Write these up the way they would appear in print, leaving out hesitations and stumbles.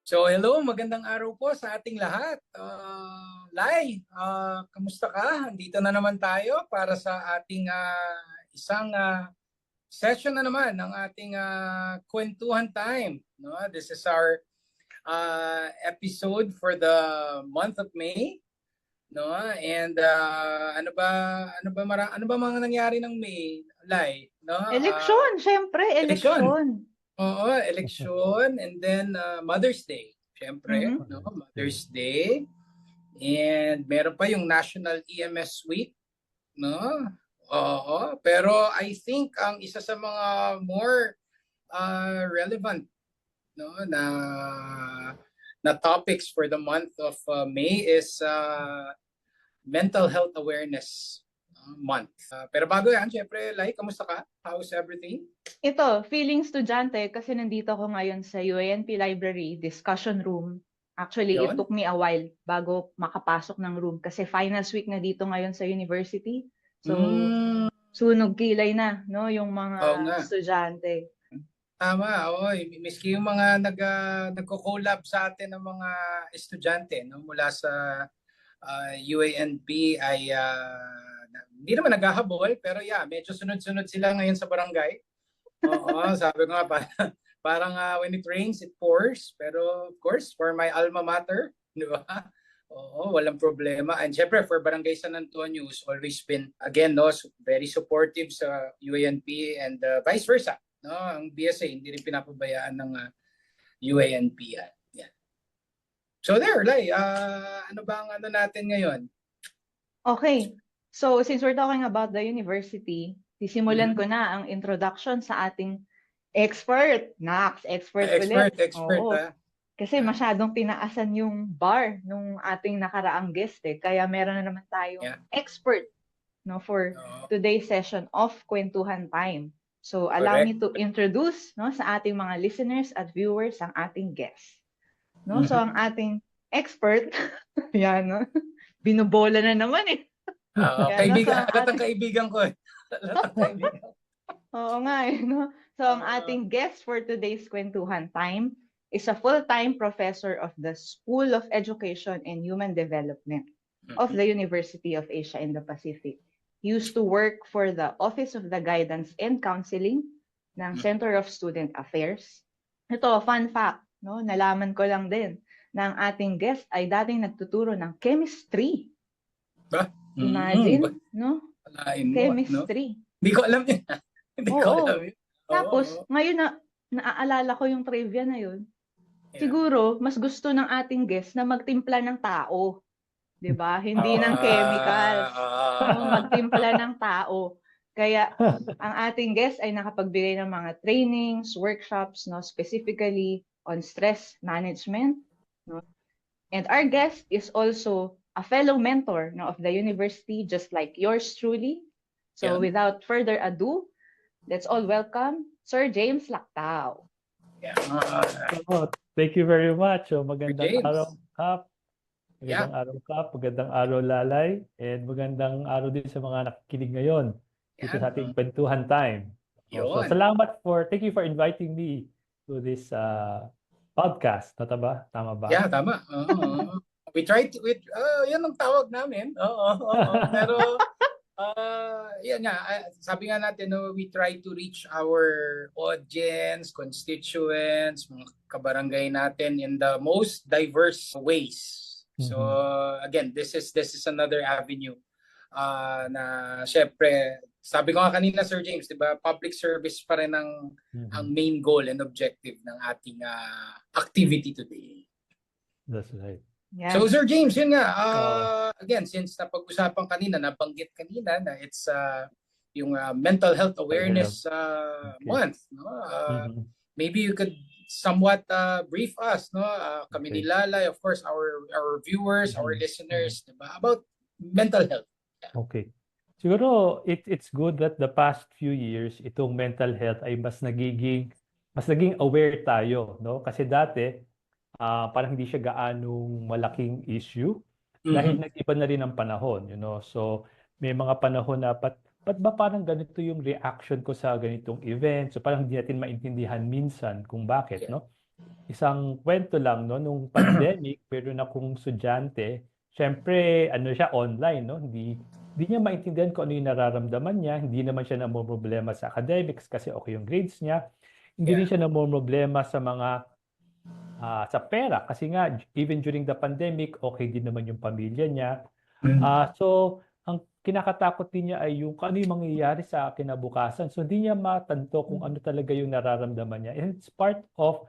So hello, magandang araw po sa ating lahat. Lai, kamusta ka? Andito na naman tayo para sa ating isang session na naman ng ating kwentuhan time. No? This is our episode for the month of May. No? And ano ba mga nangyari ng May, Lai? No? Eleksyon, syempre, eleksyon. Oo, election and then Mother's Day. Siyempre, no? Mother's Day. And meron pa yung National EMS Week, no? Oo, pero I think ang isa sa mga more relevant no na topics for the month of May is mental health awareness month. Pero bago yan, syempre, kamusta ka? How's everything? Ito, feeling estudyante kasi nandito ako ngayon sa UANP Library Discussion Room. Actually, it took me a while bago makapasok ng room kasi finals week na dito ngayon sa university. So, sunog kilay na, no, yung mga estudyante. Tama, oo. Miski yung mga nagko-collab sa atin ng mga estudyante no, mula sa UANP ay hindi naman naghahabol, pero medyo sunod-sunod sila ngayon sa barangay. Oo, sabi ko nga, parang when it rains, it pours. Pero of course, for my alma mater, di ba? Oo, walang problema. And syempre, for Barangay San Antonio, has always been, again, no, very supportive sa UANP and vice versa. No? Ang BSA, hindi rin pinapabayaan ng UANP. Yan. So there, Lai, ano ba ang ano natin ngayon? Okay. So, since we're talking about the university, sisimulan ko na ang introduction sa ating expert. Expert ulit. Oo. Kasi masyadong tinaasan yung bar nung ating nakaraang guest Kaya meron na naman tayong expert no, for today's session of Kwentuhan Time. So, allow me to introduce no, sa ating mga listeners at viewers ang ating guest. No? So, ang ating expert, yan, no? Binubola na naman Kaibigan ko. Oo nga no? So, ang ating guest for today's Kwentuhan Time is a full-time professor of the School of Education and Human Development of the University of Asia in the Pacific. He used to work for the Office of the Guidance and Counseling ng Center of Student Affairs. Ito, fun fact, no? Nalaman ko lang din na ang ating guest ay dating nagtuturo ng chemistry. Imagine, no? Chemistry. Hindi ko alam yun. Tapos, ngayon naaalala ko yung trivia na yun. Siguro, mas gusto ng ating guest na magtimpla ng tao. Diba? Hindi ng chemicals. Magtimpla ng tao. Kaya, ang ating guest ay nakapagbigay ng mga trainings, workshops, no, specifically on stress management. No? And our guest is also a fellow mentor no, of the university, just like yours truly. So without further ado, let's all welcome Sir James Lactao. Thank you very much. Magandang araw, Kap. Magandang araw, Kap. Magandang araw, Lalay. And magandang araw din sa mga nakikinig ngayon dito sa ating Kwentuhan Time. So, thank you for inviting me to this podcast. Tama ba? Yeah, tama. We try to, yan ang tawag namin. Pero, yan nga, sabi nga natin, we try to reach our audience, constituents, mga kabarangay natin in the most diverse ways. So, again, this is another avenue na syempre, sabi ko nga kanina, Sir James, di ba, public service pa rin ang main goal and objective ng ating activity today. That's right. Yeah. So, Sir James, yun nga, again, since napag-usapan kanina, nabanggit kanina na it's yung mental health awareness month. No? Maybe you could somewhat brief us, no? Kami ni Lalay, of course, our viewers, our listeners, diba? About mental health. Yeah. Okay. Siguro it's good that the past few years itong mental health ay mas naging aware tayo, no? Kasi dati parang hindi siya gaanong malaking issue dahil nag-iba na rin ang panahon, So may mga panahon na ba't ba parang ganito yung reaction ko sa ganitong event? So parang hindi natin maintindihan minsan kung bakit, no? isang kwento lang, no? Nung pandemic, meron akong estudyante, syempre, ano siya, online, no? Hindi niya maintindihan kung ano yung nararamdaman niya. Hindi naman siya namumroblema sa academics kasi okay yung grades niya. Hindi rin Yeah. siya namumroblema sa sa pera kasi nga even during the pandemic okay din naman yung pamilya niya. So ang kinakatakot din niya ay yung kung ano yung mangyayari sa kinabukasan. So hindi niya matanto kung ano talaga yung nararamdaman niya. And it's part of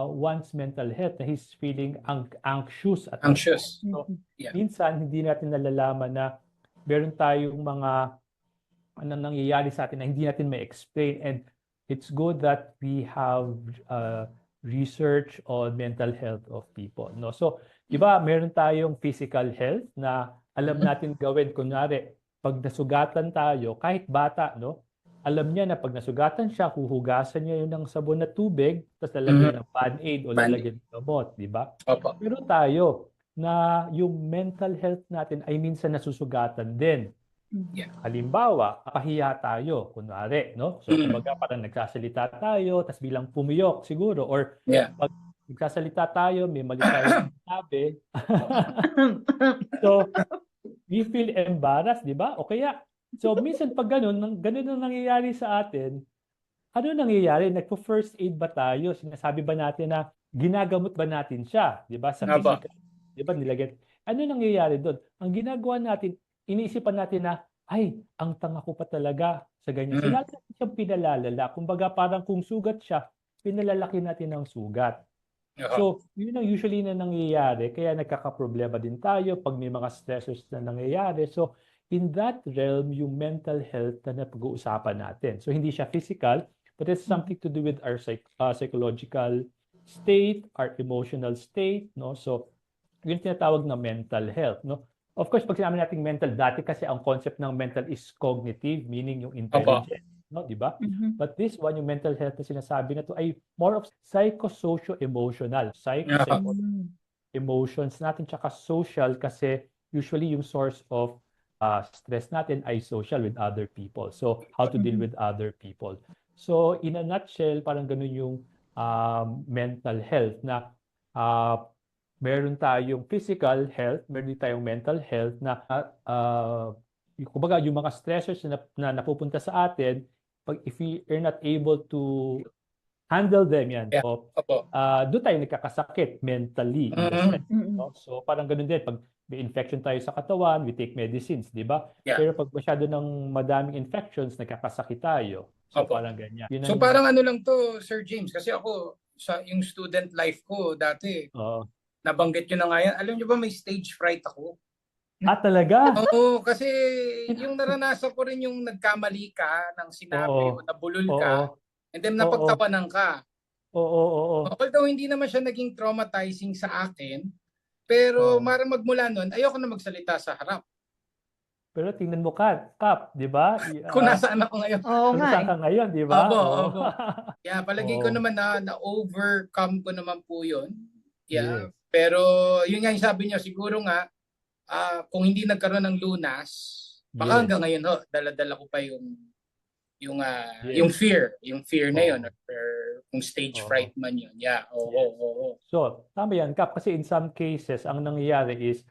one's mental health na he's feeling anxious at that time. Anxious. So Yeah. minsan hindi natin nalalaman na meron tayong mga ano nangyayari sa atin na hindi natin ma-explain, and it's good that we have research on mental health of people, no? So, 'di ba, meron tayong physical health na alam natin gawin. Kunwari, pag nasugatan tayo, kahit bata, no? Alam niya na pag nasugatan siya, huhugasan niya yun ng sabon na tubig, tapos lalagyan ng Band-Aid o lalagyan ng gamot, 'di ba? Opo. Pero tayo, na yung mental health natin ay minsan nasusugatan din. Yeah. Halimbawa, nakahiya tayo, kunwari, no? So, kumbaga parang nagsasalita tayo, tapos bilang pumiyok siguro, or Yeah. pag nagsasalita tayo, may mali tayong sabi. So, we feel embarrassed, di ba? O kaya, so minsan pag ganun ang nangyayari sa atin, ano nangyayari? Nagpo-first aid ba tayo? Sinasabi ba natin na ginagamot ba natin siya? Di ba? Sa Nga ba? physical, di ba? Nilagyan. Ano nangyayari doon? Ang ginagawa natin, iniisipan natin na, ay, ang tanga ko pa talaga sa ganyan. So, lalo natin siyang pinalalala. Kumbaga, parang kung sugat siya, pinalalaki natin ang sugat. So, yun ang usually na nangyayari. Kaya nagkakaproblema din tayo pag may mga stressors na nangyayari. So, in that realm, yung mental health na napag-uusapan natin. So, hindi siya physical, but it's something to do with our psychological state, our emotional state, no? So, yun tinatawag na mental health, no? Of course, pag sinabi natin mental, dati kasi ang concept ng mental is cognitive, meaning yung intelligence, no, di ba? But this one, yung mental health na sinasabi na to ay more of psycho-socio-emotional. Emotions natin, tsaka social kasi usually yung source of stress natin ay social with other people. So, how to deal with other people. So, in a nutshell, parang ganun yung mental health na meron tayong physical health, meron din tayong mental health na kumbaga yung mga stressors na napupunta sa atin, if we are not able to handle them, yan. Yeah. So, doon tayo nagkakasakit mentally. In the sense, no? So parang ganun din, pag may infection tayo sa katawan, we take medicines, di ba? Yeah. Pero pag masyado ng madaming infections, nagkakasakit tayo. So parang ganyan. So parang ano lang to, Sir James, kasi ako, sa yung student life ko dati, nabanggit nyo na nga yan. Alam nyo ba may stage fright ako? Talaga? Oo, kasi yung naranasan ko rin yung nagkamali ka ng sinabi o nabulol ka, and then napagtawanan ka. Although hindi naman siya naging traumatizing sa akin, pero marang magmula nun, ayoko na magsalita sa harap. Pero tingnan mo, Kap, di ba? Kung nasaan ako ngayon. Kung nasaan ka ngayon, di ba? Opo. Yeah, palagi ko naman na-overcome ko naman po yun. Yeah. Yes. Pero yun nga yung sabi niyo, siguro nga, kung hindi nagkaroon ng lunas, baka hanggang ngayon dala-dala ko pa yung fear na yun, or kung stage fright man yun. Yeah. So, tama yan, Kap, kasi in some cases ang nangyayari is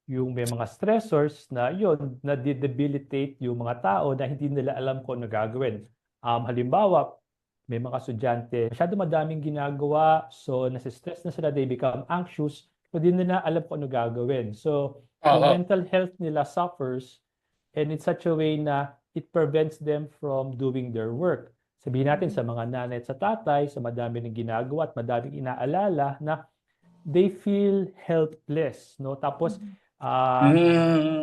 yung may mga stressors na yun na debilitate yung mga tao na hindi nila alam kung ano gagawin. Halimbawa, may mga estudyante, masyado madaming ginagawa, so nasi-stress na sila, they become anxious, so hindi nila alam kung ano gagawin. So, yung mental health nila suffers, and in such a way na it prevents them from doing their work. Sabihin natin sa mga nanay at sa tatay, sa madami ng ginagawa at madaming inaalala na they feel helpless, no? Tapos,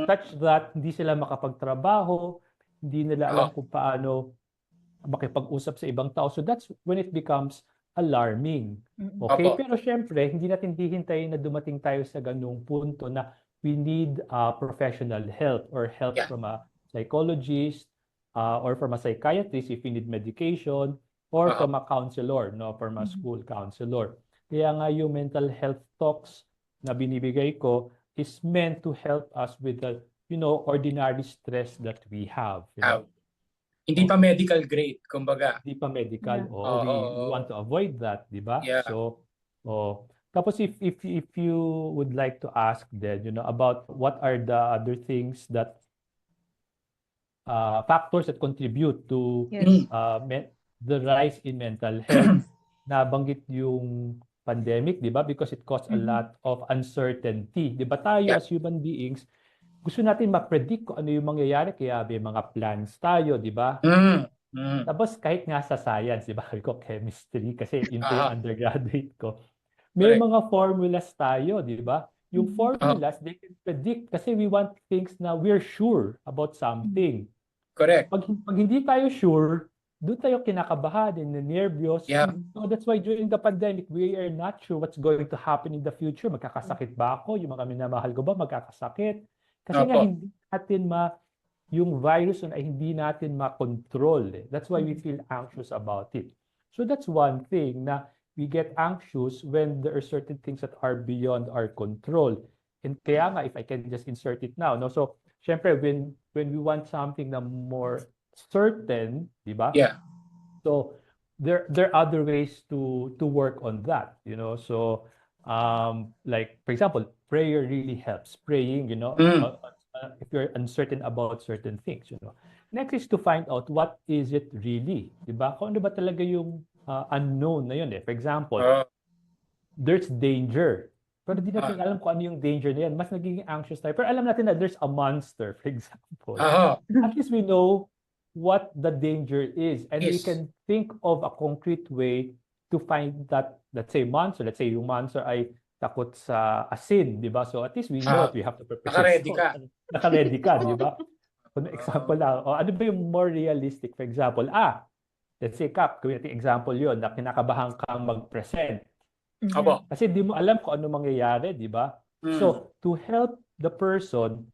such that hindi sila makapagtrabaho, hindi nila alam kung paano makipag-usap sa ibang tao. So that's when it becomes alarming. Okay? Pero syempre, hindi natin hihintayin na dumating tayo sa ganung punto na we need professional help or help from a psychologist or from a psychiatrist if we need medication, or from a counselor, no, from a school counselor. Kaya nga yung mental health talks na binibigay ko is meant to help us with the, ordinary stress that we have. Hindi pa medical grade, kumbaga. Hindi pa medical. We want to avoid that, di ba? Yeah. So, Oh. Tapos if you would like to ask then, about what are the other things that factors that contribute to Yes. the rise in mental health, nabanggit yung pandemic, di ba? Because it caused a Mhm. lot of uncertainty. Di ba tayo Yeah. as human beings, gusto natin ma-predict kung ano yung mangyayari, kaya may mga plans tayo, di ba? Mm. Mm. Tapos kahit nga sa science, di ba? Sabi ko chemistry kasi yun pa yung Aha. undergraduate ko. May Correct. mga formulas tayo, di ba? Yung Mhm. formulas, they can predict kasi we want things na we're sure about something. Correct. Pag hindi tayo sure, doon tayo kinakabahan and nervyos. Yeah. So that's why during the pandemic, we are not sure what's going to happen in the future. Magkakasakit ba ako? Yung mga minamahal ko ba magkakasakit? Kasi nga Opo. hindi natin yung virus ay hindi natin makontrol. That's why we feel anxious about it. So that's one thing na we get anxious when there are certain things that are beyond our control. And kaya nga, if I can just insert it now, no? So, syempre, when we want something na more certain, di ba? Yeah. So there are other ways to work on that, So like for example, prayer really helps. Praying, Mm. if you're uncertain about certain things. Next is to find out what is it really, 'di ba? Kung ano ba talaga yung unknown na yun eh. For example, Oh. there's danger. Pero di natin Ah. alam kung ano yung danger na yan. Mas nagiging anxious tayo. Pero alam natin na there's a monster, for example. Aha. At least we know what the danger is and we Yes. can think of a concrete way to find that, let's say monster, let's say yung monster ay takot sa asin, di ba? So at least we know what we have to prepare. Naka-ready ka. Naka-ready ka, di ba? Kung example Oh. lang, o ano ba yung more realistic? For example, let's say Kap, gawin natin example yon na kinakabahan kang mag-present. Opo. Kasi di mo alam kung ano mangyayari, di ba? Mm. So, to help the person,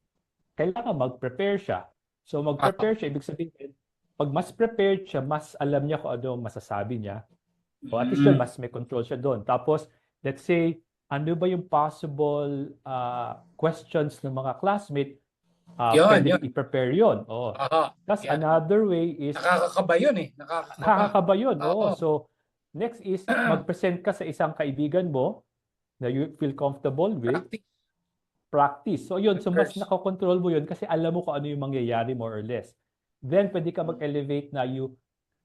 kailangan mag-prepare siya. So, mag-prepare siya, ibig sabihin, pag mas prepared siya, mas alam niya kung ano masasabi niya. O at least yun, mas may control siya doon. Tapos, let's say, ano ba yung possible questions ng mga classmate, pwede Yun. i-prepare yun. Oh. Aha. That's Yan. another way is, Nakakakaba yun eh. Nakakakaba. nakakaba yun. Oo. So, next is, mag-present ka sa isang kaibigan mo na you feel comfortable with. Practice. So yun, so mas First. nakakontrol mo yun kasi alam mo kung ano yung mangyayari more or less. Then pwede ka mag-elevate na you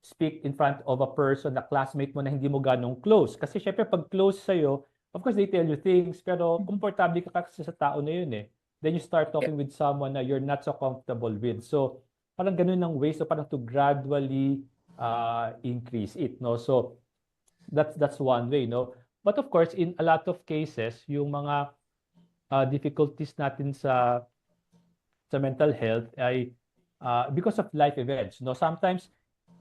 speak in front of a person na classmate mo na hindi mo ganong close. Kasi syempre pag close sa'yo, of course they tell you things, pero komportable ka kasi sa tao na yun eh. Then you start talking with someone na you're not so comfortable with. So parang ganun ng way, so parang to gradually increase it. No? So that's one way. No? But of course, in a lot of cases, yung mga difficulties natin sa mental health ay because of life events. No, sometimes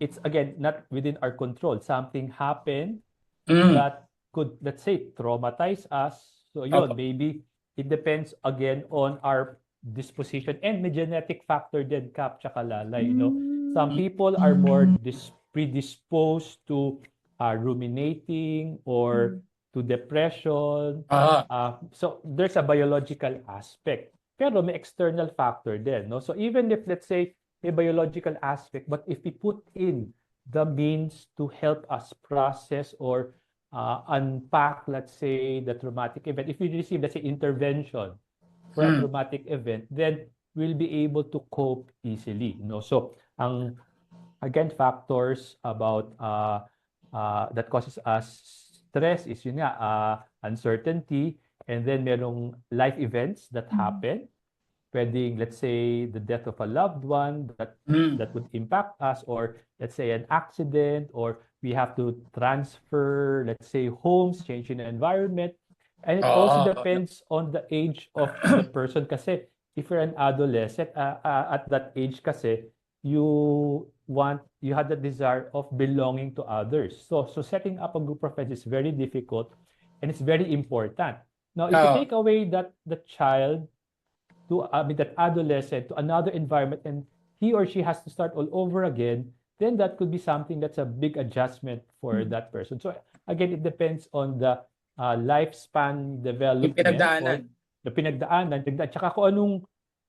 it's again not within our control. Something happened that could, let's say, traumatize us. So yun, maybe it depends again on our disposition and may genetic factor din, Kap tsaka Lalay. Some people are more predisposed to ruminating or to depression. So there's a biological aspect. Pero may external factor din. No? So even if, let's say, may biological aspect, but if we put in the means to help us process or unpack, let's say, the traumatic event, if we receive, let's say, intervention for a traumatic event, then we'll be able to cope easily. No? So ang, again, factors about that causes us stress is yun nga, uncertainty, and then merong life events that happen. Pwedeng, let's say, the death of a loved one that would impact us, or let's say an accident, or we have to transfer, let's say, homes, change in the environment. And it also depends on the age of the person kasi if you're an adolescent, at that age kasi, you have the desire of belonging to others. So setting up a group of friends is very difficult and it's very important. Now, if you take away that the child that adolescent to another environment and he or she has to start all over again, then that could be something that's a big adjustment for that person. So again, it depends on the lifespan development or the pinagdaanan, at saka kung anong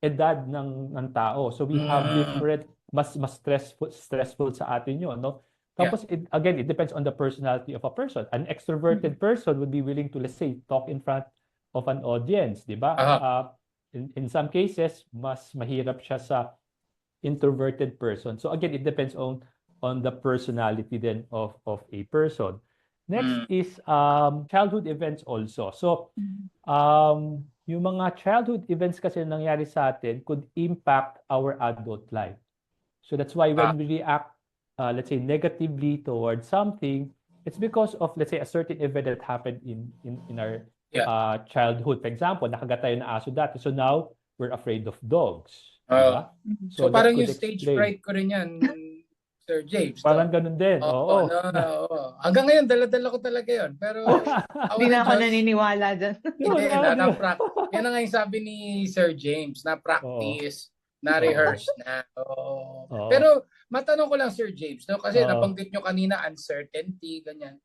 edad ng tao. So we have different mas stressful sa atin 'yon, no? Tapos, again, it depends on the personality of a person. An extroverted person would be willing to, let's say, talk in front of an audience, di ba? In some cases, mas mahirap siya sa introverted person. So again, it depends on the personality then of a person. Next is childhood events also. So yung mga childhood events kasi nangyari sa atin could impact our adult life. So that's why when we react, let's say, negatively towards something, it's because of, let's say, a certain event that happened in our childhood. For example, nakagat tayo na aso dati. So now, we're afraid of dogs. Diba? So parang yung stage fright ko rin yan, Sir James. Parang ganun din. Oo. Hanggang ngayon, dala-dala ko talaga yun. Pero, hindi na ako naniniwala dyan. Hindi, yan na nga yung sabi ni Sir James, na-practice, na-rehearse na. Pero, matanong ko lang, Sir James, no? Kasi nabanggit nyo kanina, uncertainty, ganyan.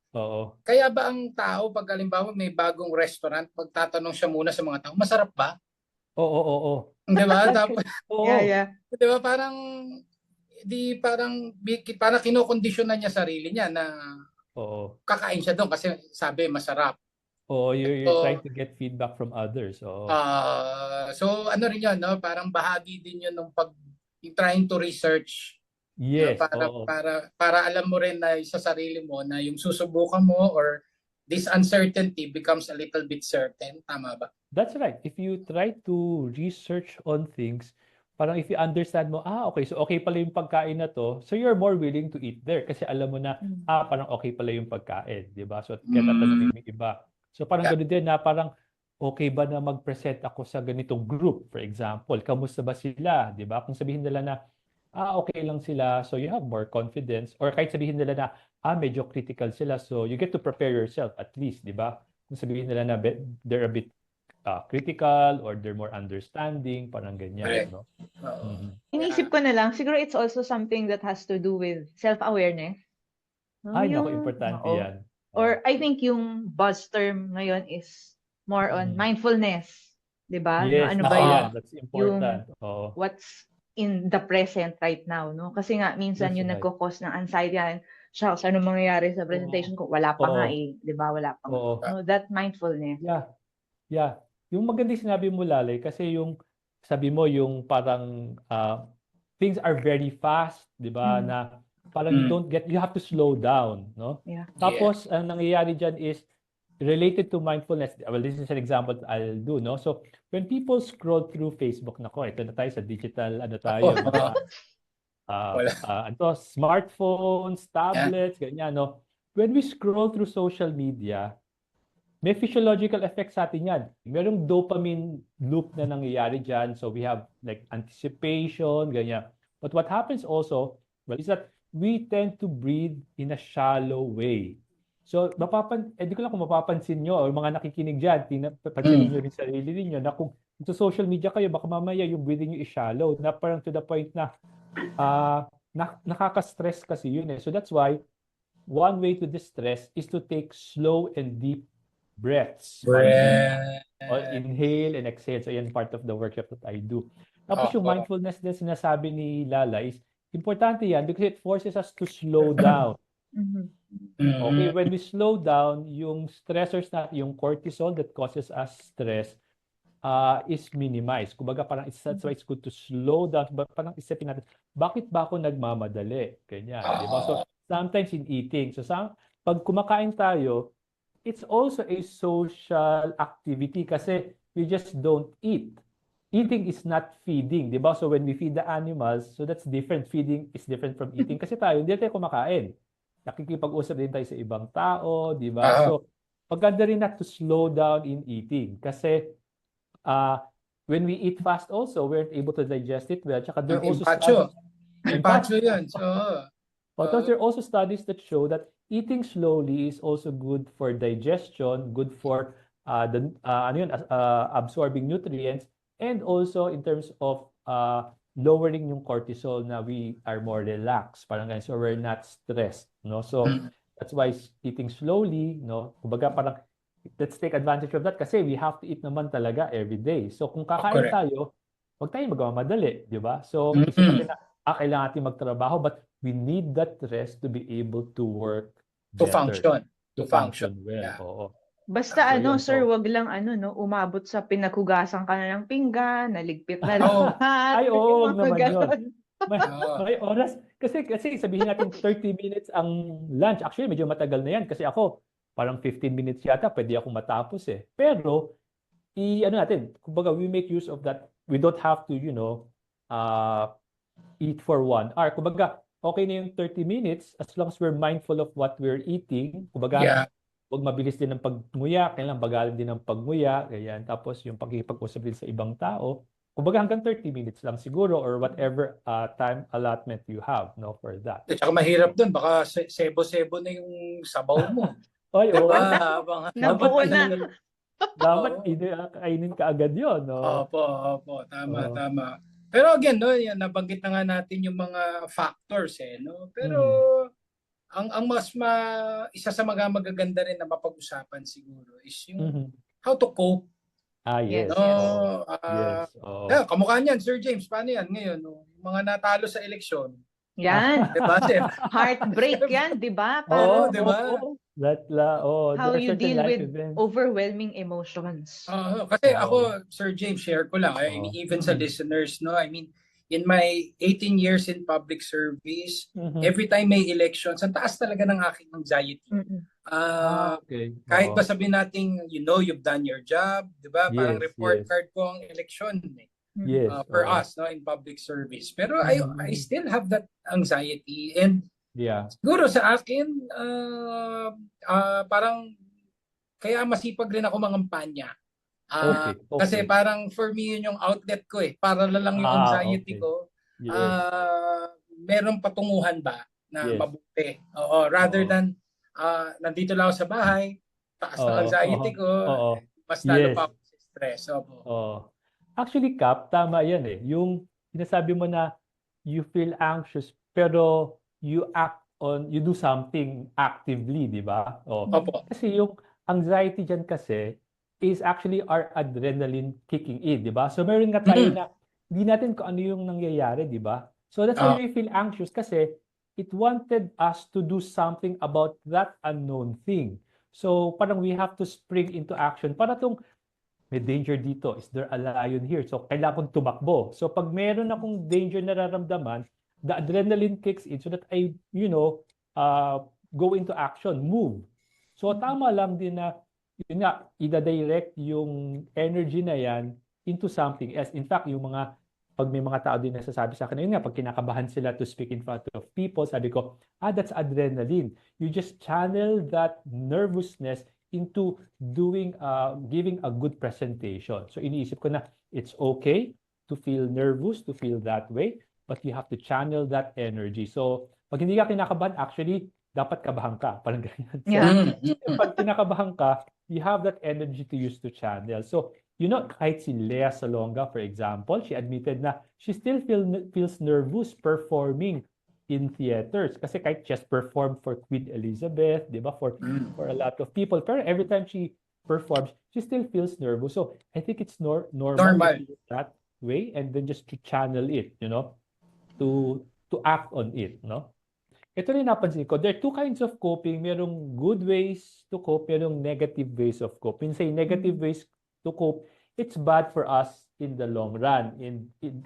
Kaya ba ang tao, pag halimbawa may bagong restaurant, pagtatanong siya muna sa mga tao, masarap ba? Oo. Di ba? Tapos, yeah. Di ba, parang kinokondisyonan niya sarili niya na kakain siya doon kasi sabi masarap. You're trying to get feedback from others. So ano rin yun, no? Parang bahagi din yun ng trying to research. Yes. Para alam mo rin na sa sarili mo na yung susubukan mo or this uncertainty becomes a little bit certain. Tama ba? That's right. If you try to research on things, parang if you understand mo, okay, so okay pala yung pagkain na to, so you're more willing to eat there kasi alam mo na, parang okay pala yung pagkain, di ba? So, kaya tatanungin mo iba. So, parang gano'n din na parang, okay ba na mag-present ako sa ganitong group, for example? Kamusta ba sila, di ba? Kung sabihin nila na, okay lang sila, so you have more confidence. Or kahit sabihin nila na, medyo critical sila, so you get to prepare yourself at least, di ba? Kung sabihin nila na they're a bit critical or they're more understanding, parang ganyan, no? Inisip ko na lang, siguro it's also something that has to do with self-awareness. Naku, importante yan. Or I think yung buzz term ngayon is more on mindfulness, di ba? Yes, ano ba yun? That's important. What's in the present right now, no? Kasi nga, minsan yung nagkukos ng anxiety, shucks, ano mangyayari sa presentation ko? Wala pa nga di ba? Wala pa nga. No, that mindfulness. Yeah. Yung maganda sinabi mo, Lalay, kasi yung sabi mo yung parang things are very fast, di ba? Na parang you have to slow down, no? Yeah. Tapos ang nangyayari diyan is related to mindfulness. Well, this is an example I'll do, no? So when people scroll through Facebook, ito na tayo sa digital, smartphones, tablets, ganyan, no? When we scroll through social media, may physiological effects sa atin yan. Merong dopamine loop na nangyayari dyan. So we have like anticipation, ganyan. But what happens also, is that we tend to breathe in a shallow way. So di ko lang kung mapapansin nyo or mga nakikinig dyan, pansinin nyo rin sarili ninyo na kung sa social media kayo, baka mamaya yung breathing nyo is shallow, na parang to the point na nakaka-stress kasi yun eh. So that's why one way to distress is to take slow and deep breaths. Inhale and exhale. So yan part of the workshop that I do. Tapos yung mindfulness din sinasabi ni Lala is importante yan because it forces us to slow down. Okay, when we slow down, yung stressors natin, yung cortisol that causes us stress is minimized. Kumbaga parang that's why it's good to slow down. Parang isipin natin, bakit ba ako nagmamadali? Ganyan, di ba? So sometimes in eating. So pag kumakain tayo, it's also a social activity kasi we just don't eat. Eating is not feeding, di ba? So when we feed the animals, so that's different. Feeding is different from eating kasi hindi tayo kumakain. Nakikipag-usap din tayo sa ibang tao, di ba? So maganda rin na to slow down in eating kasi when we eat fast also, we're able to digest it well. Tsaka there are also Impacho yan. But there are also studies that show that eating slowly is also good for digestion, good for absorbing nutrients, and also in terms of lowering yung cortisol na we are more relaxed, parang ganun, so we're not stressed, no? So that's why eating slowly, no? Kumbaga parang let's take advantage of that kasi we have to eat naman talaga every day. So kung kakain tayo, huwag tayong magmamadali, di ba? So isip natin na kailangan natin magtrabaho, but we need that rest to be able to work To better, function. to To function. function well. Yeah. Oo. Basta So, yun. sir, So, wag lang no, umabot sa pinaghugasan ka na ng pinggan, naligpit na Oh. lahat, ay, yung oo, wag mga naman yun. ganon. May, Oo. may oras. Kasi sabihin natin 30 minutes ang lunch. Actually, medyo matagal na yan. Kasi ako, parang 15 minutes yata, pwede ako matapos eh. Pero, ano natin, kumbaga, we make use of that. We don't have to, eat for 1 hour. Kumbaga, okay na yung 30 minutes as long as we're mindful of what we're eating. Kumbaga, Yeah. huwag mabilis din ang pagmuya, kailangan bagalan din ang pagmuya, ganyan. Tapos yung pakikipag-usap din sa ibang tao. Kumbaga hanggang 30 minutes lang siguro or whatever time allotment you have, no, for that. At saka mahirap dun, baka sebo-sebo na yung sabaw mo. Ay, oo. Diba? Nabuo na. Dapat Oo. kainin ka agad yun, no? Opo. Tama, Oo. tama. Pero again, no, yan, nabanggit na nga natin yung mga factors no. Pero isa sa mga magaganda rin na mapag-usapan siguro is yung how to cope. Yes. No, Yes. kamukha niyan, Sir James, paano yan ngayon? No? Yung mga natalo sa eleksyon. Yan. Diba? Heartbreak yan, di ba? Oo, Parang diba? how there are you certain deal life with events. overwhelming emotions. Kasi Oo. ako, Sir James, share ko lang. I mean, even sa listeners, no? I mean, in my 18 years in public service, every time may elections, ang taas talaga ng aking anxiety. Okay. Kahit Oo. ba sabihin nating, you've done your job, di ba? Parang Yes, report yes. card ko ang election Yes. for oo. us, no, in public service. Pero I still have that anxiety. And Yeah. siguro sa akin, parang kaya masipag rin ako mangampanya. Okay. Kasi parang for me yun yung outlet ko para lang yung anxiety okay. ko. Yes. Merong patunguhan ba na Yes. mabuti. Rather Oo. than nandito lang ako sa bahay, taas ng anxiety ko, mas lalo Yes. pa ako sa stress. Actually, Kap, tama yan eh. Yung sinasabi mo na you feel anxious pero you do something actively, di ba? Opo. Kasi yung anxiety dyan kasi is actually our adrenaline kicking in, di ba? So meron nga tayo na hindi natin kung ano yung nangyayari, di ba? So that's why we feel anxious kasi it wanted us to do something about that unknown thing. So parang we have to spring into action para may danger dito. Is there a lion here? So kailangan kong tumakbo. So pag meron akong danger na nararamdaman, the adrenaline kicks in so that I, go into action, move. So tama lang din na yun nga, i-direct yung energy na yan into something else. In fact, pag may mga tao din nasasabi sa akin, yun nga, pag kinakabahan sila to speak in front of people, sabi ko, that's adrenaline. You just channel that nervousness into giving a good presentation. So iniisip ko na it's okay to feel nervous, to feel that way, but you have to channel that energy. So pag hindi ka kinakabahan, actually, dapat kabahan ka. Parang ganyan. So, pag kinakabahan ka, you have that energy to use to channel. So, kahit si Lea Salonga, for example, she admitted na she still feels nervous performing in theaters. Kasi kahit she has performed for Queen Elizabeth, di ba, for a lot of people. Pero every time she performs, she still feels nervous. So, I think it's normal to feel that way and then just to channel it, to act on it, no? Ito rin napansin ko, there are two kinds of coping. Merong good ways to cope, merong negative ways of cope. When say negative ways to cope, it's bad for us in the long run.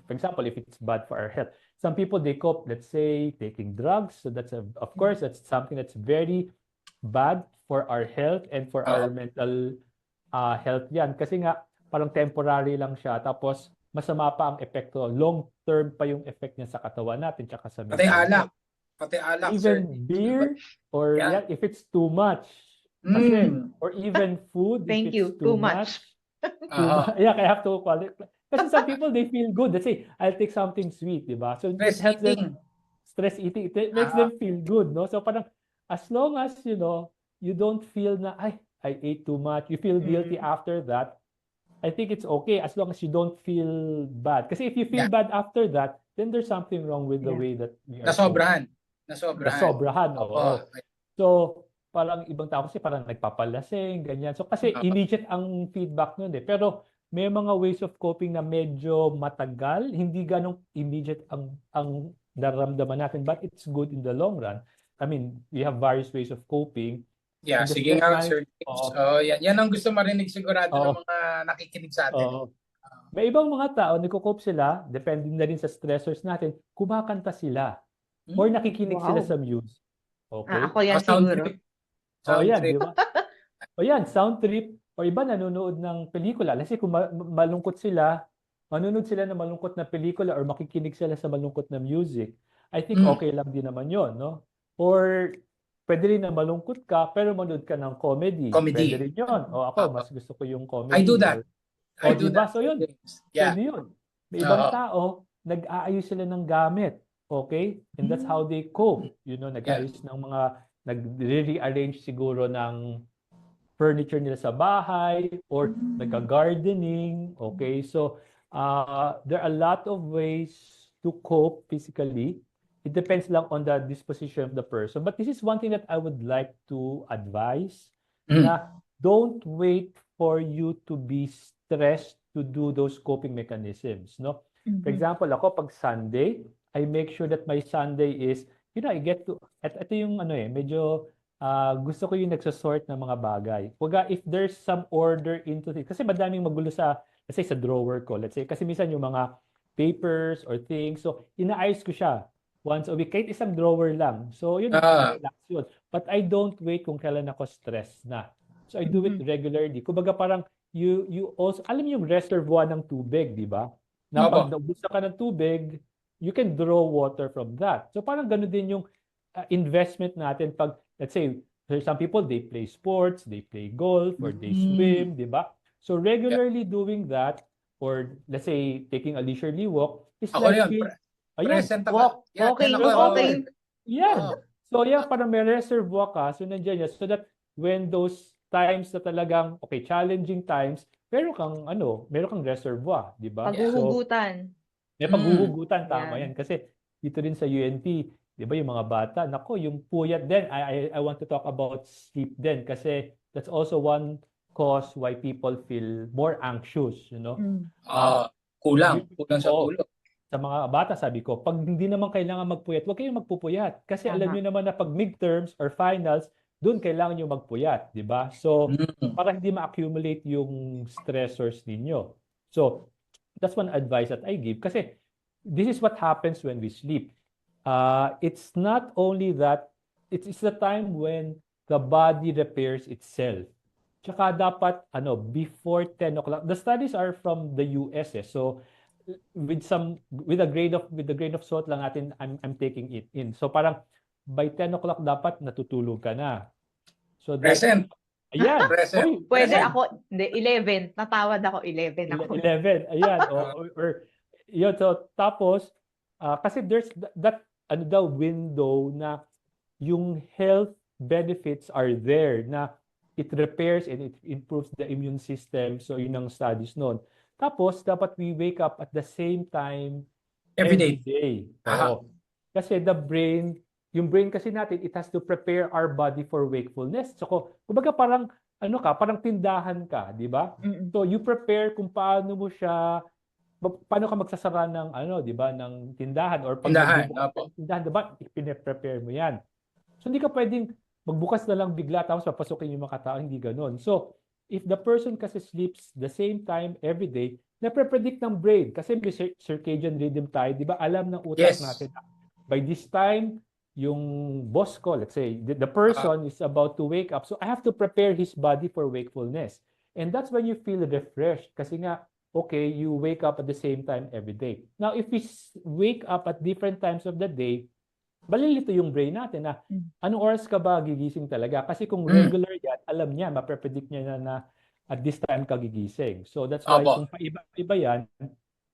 For example, if it's bad for our health. Some people, they cope, let's say, taking drugs. So that's of course, that's something that's very bad for our health and for our mental health yan. Kasi nga, parang temporary lang siya. Tapos, masama pa ang epekto. Long-term pa yung effect niya sa katawan natin tsaka sa mental health. Pati alak, even beer or if it's too much. Kasi, or even food if it's too much. I have to qualify. Kasi some people, they feel good. Let's say, I'll take something sweet, di ba? So, it helps them, stress eating, it makes them feel good, no? So, parang, as long as, you don't feel na, I ate too much, you feel guilty after that, I think it's okay as long as you don't feel bad. Kasi if you feel bad after that, then there's something wrong with the way that we are Nasobrahan, oo. So, parang ibang tao kasi parang nagpapalasing, ganyan. So, kasi immediate ang feedback nun eh. Pero, may mga ways of coping na medyo matagal, hindi ganong immediate ang nararamdaman natin, but it's good in the long run. I mean, we have various ways of coping. Yeah, In the sige same nga, time, Sir James. Yan ang gusto marinig sigurado ng oo, mga nakikinig sa atin. oo. May ibang mga tao, nagko-cope sila, depende na rin sa stressors natin, kumakanta sila or nakikinig sila Wow. sa music. Okay? Ako yan Sound siguro. trip. O Sound yan, trip. di ba? O yan, sound trip. O iba nanonood ng pelikula. Kasi kung malungkot sila, manonood sila ng malungkot na pelikula or makikinig sila sa malungkot na music, I think okay lang din naman yon, no? Or pwede rin na malungkot ka, pero manood ka ng comedy. Comedy. Pwede rin yun. O ako, mas gusto ko yung comedy. I do that. I do diba? that. So yun, Yeah. pwede yun. May ibang Oo. tao, nag-aayos sila ng gamit. Okay? And that's how they cope. You know, nag-aayos ng mga, nag-rearrange siguro ng furniture nila sa bahay or nag-gardening. Okay? So, there are a lot of ways to cope physically. It depends lang on the disposition of the person. But this is one thing that I would like to advise, na don't wait for you to be stressed to do those coping mechanisms, no? For example, ako pag Sunday, I make sure that my Sunday is, you know, I get to, ito yung medyo gusto ko yung nagsasort ng mga bagay. Kumbaga, if there's some order into it, kasi madaming magulo sa, let's say sa drawer ko, let's say, kasi minsan yung mga papers or things, so inaayos ko siya once a week, kahit isang drawer lang. So, yun, relax yun. But I don't wait kung kailan ako stressed na. So, I do it regularly. Kumbaga parang, you also, alam mo yung reservoir ng tubig, di ba? Na pag naubusan ka ng tubig, you can draw water from that. So, parang gano'n din yung investment natin pag, let's say, there's some people, they play sports, they play golf, or they swim, di ba? So, regularly doing that, or let's say, taking a leisurely walk, is like present walk, walking. Walking. Yan. So, yan, parang may reservoir ka, so nandiyan yan, so that when those times na talagang, okay, challenging times, meron kang reservoir, di ba? Paghuhugutan. So, may paghuhugutan, tama yan. Kasi dito rin sa UNP, di ba, yung mga bata, nako, yung puyat din, I want to talk about sleep din, kasi that's also one cause why people feel more anxious, you know? Kulang sa tulog. Sa mga bata, sabi ko, pag hindi naman kailangan magpuyat, huwag kayong magpupuyat. Kasi alam niyo naman na pag midterms or finals, doon kailangan nyo magpuyat, di ba? So, para hindi ma-accumulate yung stressors ninyo. So, that's one advice that I give. Kasi, this is what happens when we sleep. It's not only that, it's the time when the body repairs itself. Tsaka dapat, before 10 o'clock. The studies are from the US, So, with a grain of salt lang natin, I'm taking it in. So, parang, by 10 o'clock dapat natutulog ka na. So present. Ayan. Present. Pwede ako, hindi, 11. Natawad ako, 11 ako. 11. Ayan. or yun. So, tapos, kasi there's that window na yung health benefits are there na it repairs and it improves the immune system. So, yun ang studies noon. Tapos, dapat we wake up at the same time every day. Kasi yung brain kasi natin, it has to prepare our body for wakefulness. So, kumbaga parang, parang tindahan ka, di ba? So, you prepare kung paano ka magsasara ng, di ba, ng tindahan or tindahan, di ba? Pine-prepare mo yan. So, hindi ka pwedeng magbukas na lang bigla tapos papasukin yung mga tao, hindi ganun. So, if the person kasi sleeps the same time every day, na-predict ng brain. Kasi may circadian rhythm tayo, di ba? Alam ng utak natin. By this time, yung boss ko, let's say, the person is about to wake up. So, I have to prepare his body for wakefulness. And that's when you feel refreshed. Kasi nga, okay, you wake up at the same time every day. Now, if we wake up at different times of the day, balilito yung brain natin na anong oras ka ba gigising talaga? Kasi kung regular yan, alam niya, maprepredict niya na at this time ka gigising. So that's why kung paiba-iba yan,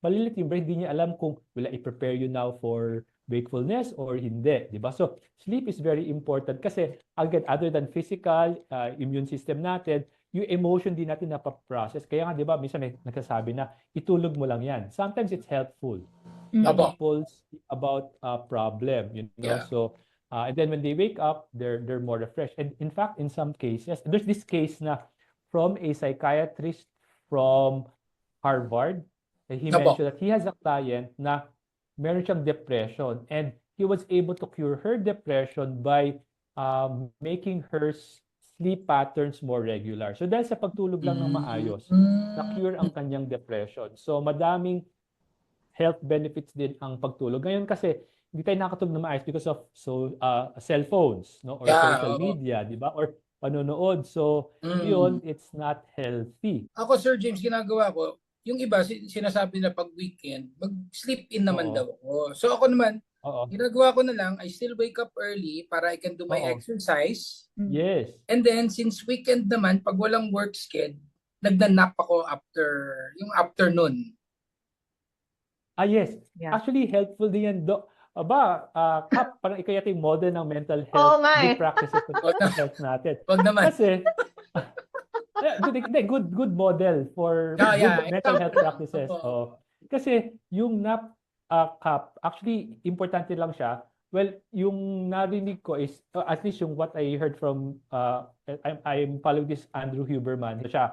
balilito yung brain, hindi niya alam kung will I prepare you now for wakefulness or hindi. Diba? So sleep is very important kasi again, other than physical, immune system natin, yung emotion din natin napaprocess. Kaya nga, di ba, minsan may nagsasabi na itulog mo lang yan. Sometimes it's helpful. People's about a problem, you know. So and then when they wake up, they're more refreshed. And in fact, in some cases, there's this case na from a psychiatrist from Harvard, he mentioned that he has a client na meron siyang depression. And he was able to cure her depression by making her sleep patterns more regular. So dahil sa pagtulog lang ng maayos, na-cure ang kanyang depression. So madaming health benefits din ang pagtulog. Ngayon kasi hindi tayo nakatulog na maayos because of cellphones, no, or social media, di ba? Or panonood. So yun, it's not healthy. Ako, Sir James, ginagawa ko, yung iba sinasabi na pag weekend, mag-sleep in naman daw ako. So ako naman, ginagawa ko na lang, I still wake up early para I can do my exercise. Yes. And then, since weekend naman, pag walang work schedule, nagda-nap ako yung afternoon. Yes. Yeah. Actually, helpful din yan. Kap, parang ikaw yata yung model ng mental Oo health nga good practices ng health natin. Wag naman. Kasi, good model for good mental health practices. Kasi yung nap, Kap, actually, importante lang siya. Well, yung narinig ko is, at least yung what I heard from, I'm following this Andrew Huberman. Siya,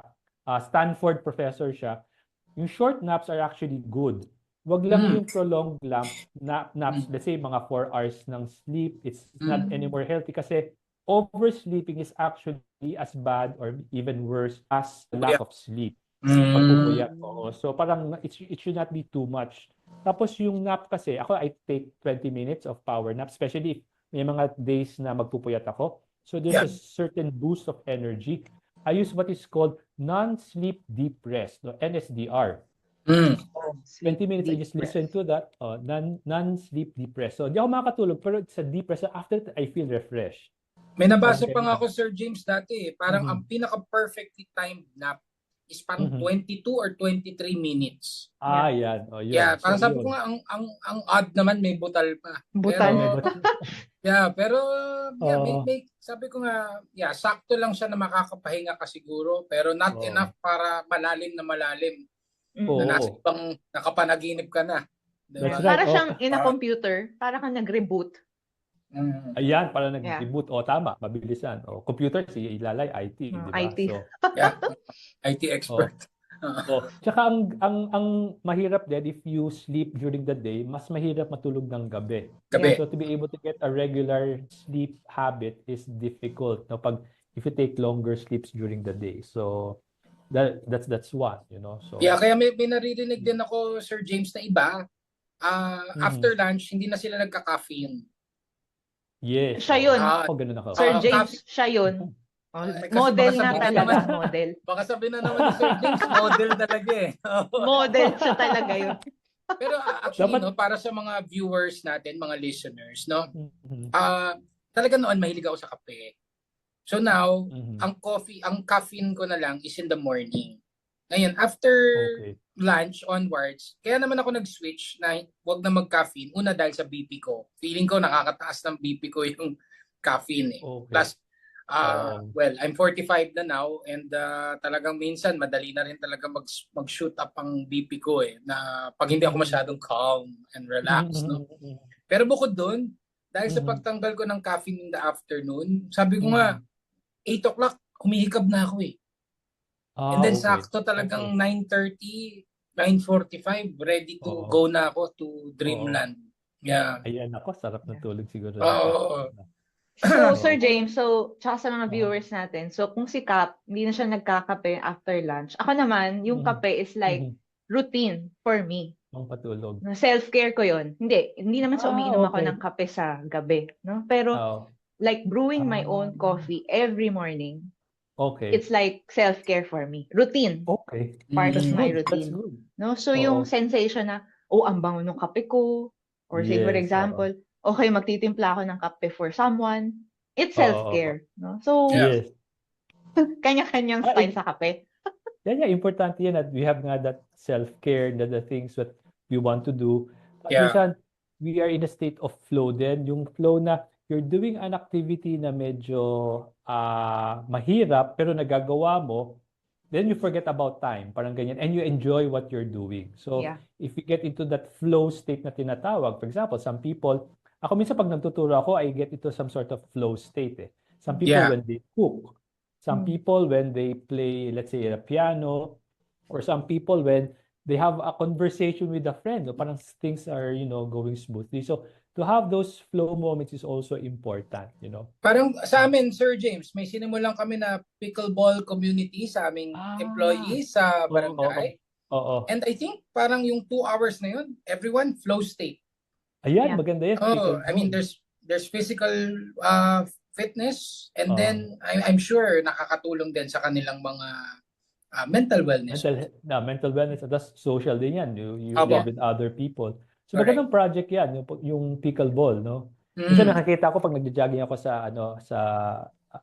Stanford professor siya. Yung short naps are actually good. Wag lang yung prolonged naps, let's say mga 4 hours ng sleep, it's not anymore healthy kasi oversleeping is actually as bad or even worse as lack of sleep. Pagpupuyat. So parang it should not be too much. Tapos yung nap kasi, I take 20 minutes of power nap, especially if may mga days na magpupuyat ako. So there's a certain boost of energy. I use what is called non-sleep deep rest, NSDR. 20 minutes, I just listen to that. Non-sleep deep rest. So, di ako makakatulog, pero sa deep rest, after that, I feel refreshed. May nabasa pa nga ako, Sir James, dati. Parang ang pinaka-perfectly timed nap is parang 22 or 23 minutes. Yan. Yeah, parang sabi ko nga, ang odd naman, may butal pa. Butal. Pero sabi ko nga, sakto lang siya na makakapahinga ka siguro, pero not enough para malalim na malalim. Na nasa ibang nakapanaginip ka na. Diba? Para siyang in a computer, para kang nag-reboot. Ayan, para nag-reboot. Tama, mabilisan. Computer, si Ilalay, IT. Diba? IT. So, IT expert. Tsaka ang mahirap din, if you sleep during the day, mas mahirap matulog ng gabi. So to be able to get a regular sleep habit is difficult. No? If you take longer sleeps during the day. So, that's one, So kaya may naririnig din ako, Sir James, na iba after lunch hindi na sila nagka-caffeine. Yes. Siya yun. Ganun ako. Sir James, siya yun. Model na talaga, model. Baka sabihin na naman ni Sir James, model talaga eh. Model siya talaga yun. Pero actually, para sa mga viewers natin, mga listeners, talaga noon mahilig ako sa kape. So now, ang caffeine ko na lang is in the morning. Ngayon, after lunch onwards, kaya naman ako nag-switch na wag na mag-caffeine. Una dahil sa BP ko. Feeling ko nakakataas ng BP ko yung caffeine eh. Plus, I'm 45 na now and talagang minsan madali na rin talaga mag-shoot up ang BP ko eh. Na pag hindi ako masyadong calm and relaxed. No? Pero bukod doon, dahil sa pagtanggal ko ng caffeine in the afternoon, sabi ko nga, 8 o'clock, humihikab na ako eh. And then sakto talagang 9:30, 9:45, ready to go na ako to Dreamland. Yeah. Ayan ako, sarap na tulog siguro. So, Sir James, tsaka sa mga viewers natin, so kung si Cap, hindi na siya nagkakape after lunch. Ako naman, yung kape is like routine for me. Patulog. Self-care ko yun. Hindi naman sa umiinom ako ng kape sa gabi. No? Pero, like brewing my own coffee every morning. It's like self-care for me. Routine. Part of my routine. No? So yung sensation na, ang bango ng kape ko. Or say for example, magtitimpla ako ng kape for someone. It's self-care. No? So, kanya-kanyang style sa kape. Importante yan that we have nga that self-care, the things that we want to do. Minsan, we are in a state of flow din. Yung flow na you're doing an activity na medyo mahirap pero nagagawa mo, then you forget about time. Parang ganyan. And you enjoy what you're doing. So, if you get into that flow state na tinatawag, for example, some people, ako minsan pag nagtuturo ako, I get into some sort of flow state. Some people when they cook. Some people when they play, let's say, a piano. Or some people when they have a conversation with a friend, no? Parang things are, going smoothly. So to have those flow moments is also important, Parang sa amin, Sir James, may sinimulan kami na pickleball community sa aming Ah, employees sa oo, oo, barangay. oo. And I think parang yung 2 hours na yun, everyone flow state. Ayan, Yeah. maganda yan, Oh, I mean, pickleball. there's physical fitness, and Oo. then I'm sure nakakatulong din sa kanilang mga mental wellness. Mental wellness at that's social din yan. You Opo. live with other people. So Correct. magandang project yan, yung pickleball, no? Kasi nakakita ko pag nagja-jogging ako sa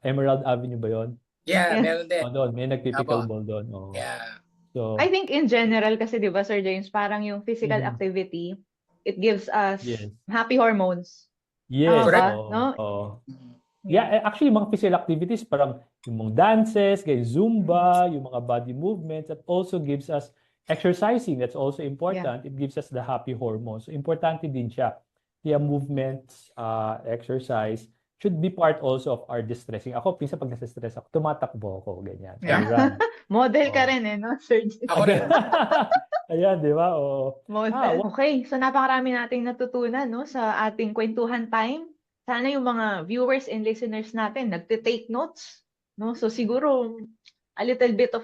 Emerald Avenue ba yon? Yeah, Yes. meron din. Doon, may Opo. nagpi-pickleball doon. Yeah. So, I think in general kasi 'di ba Sir James, parang yung physical Mhm. activity, it gives us yes. happy hormones. Yes, Correct. Ba? No? oo. Mm. Yeah, actually, mga physical activities, parang yung mga dances, Zumba, yung mga body movements, that also gives us exercising. That's also important. It gives us the happy hormones. So, importante din siya. Kaya movements, exercise, should be part also of our distressing. Ako, pinsan pag nasa-stress ako, tumatakbo ako, ganyan. So, Yeah. run. Model ka Oo. rin no, Sir James? Ako rin. Ayan, di ba? Oo. Model. Okay, so napakarami nating natutunan no sa ating kwentuhan time. Sana yung mga viewers and listeners natin nagte-take notes, no? So siguro a little bit of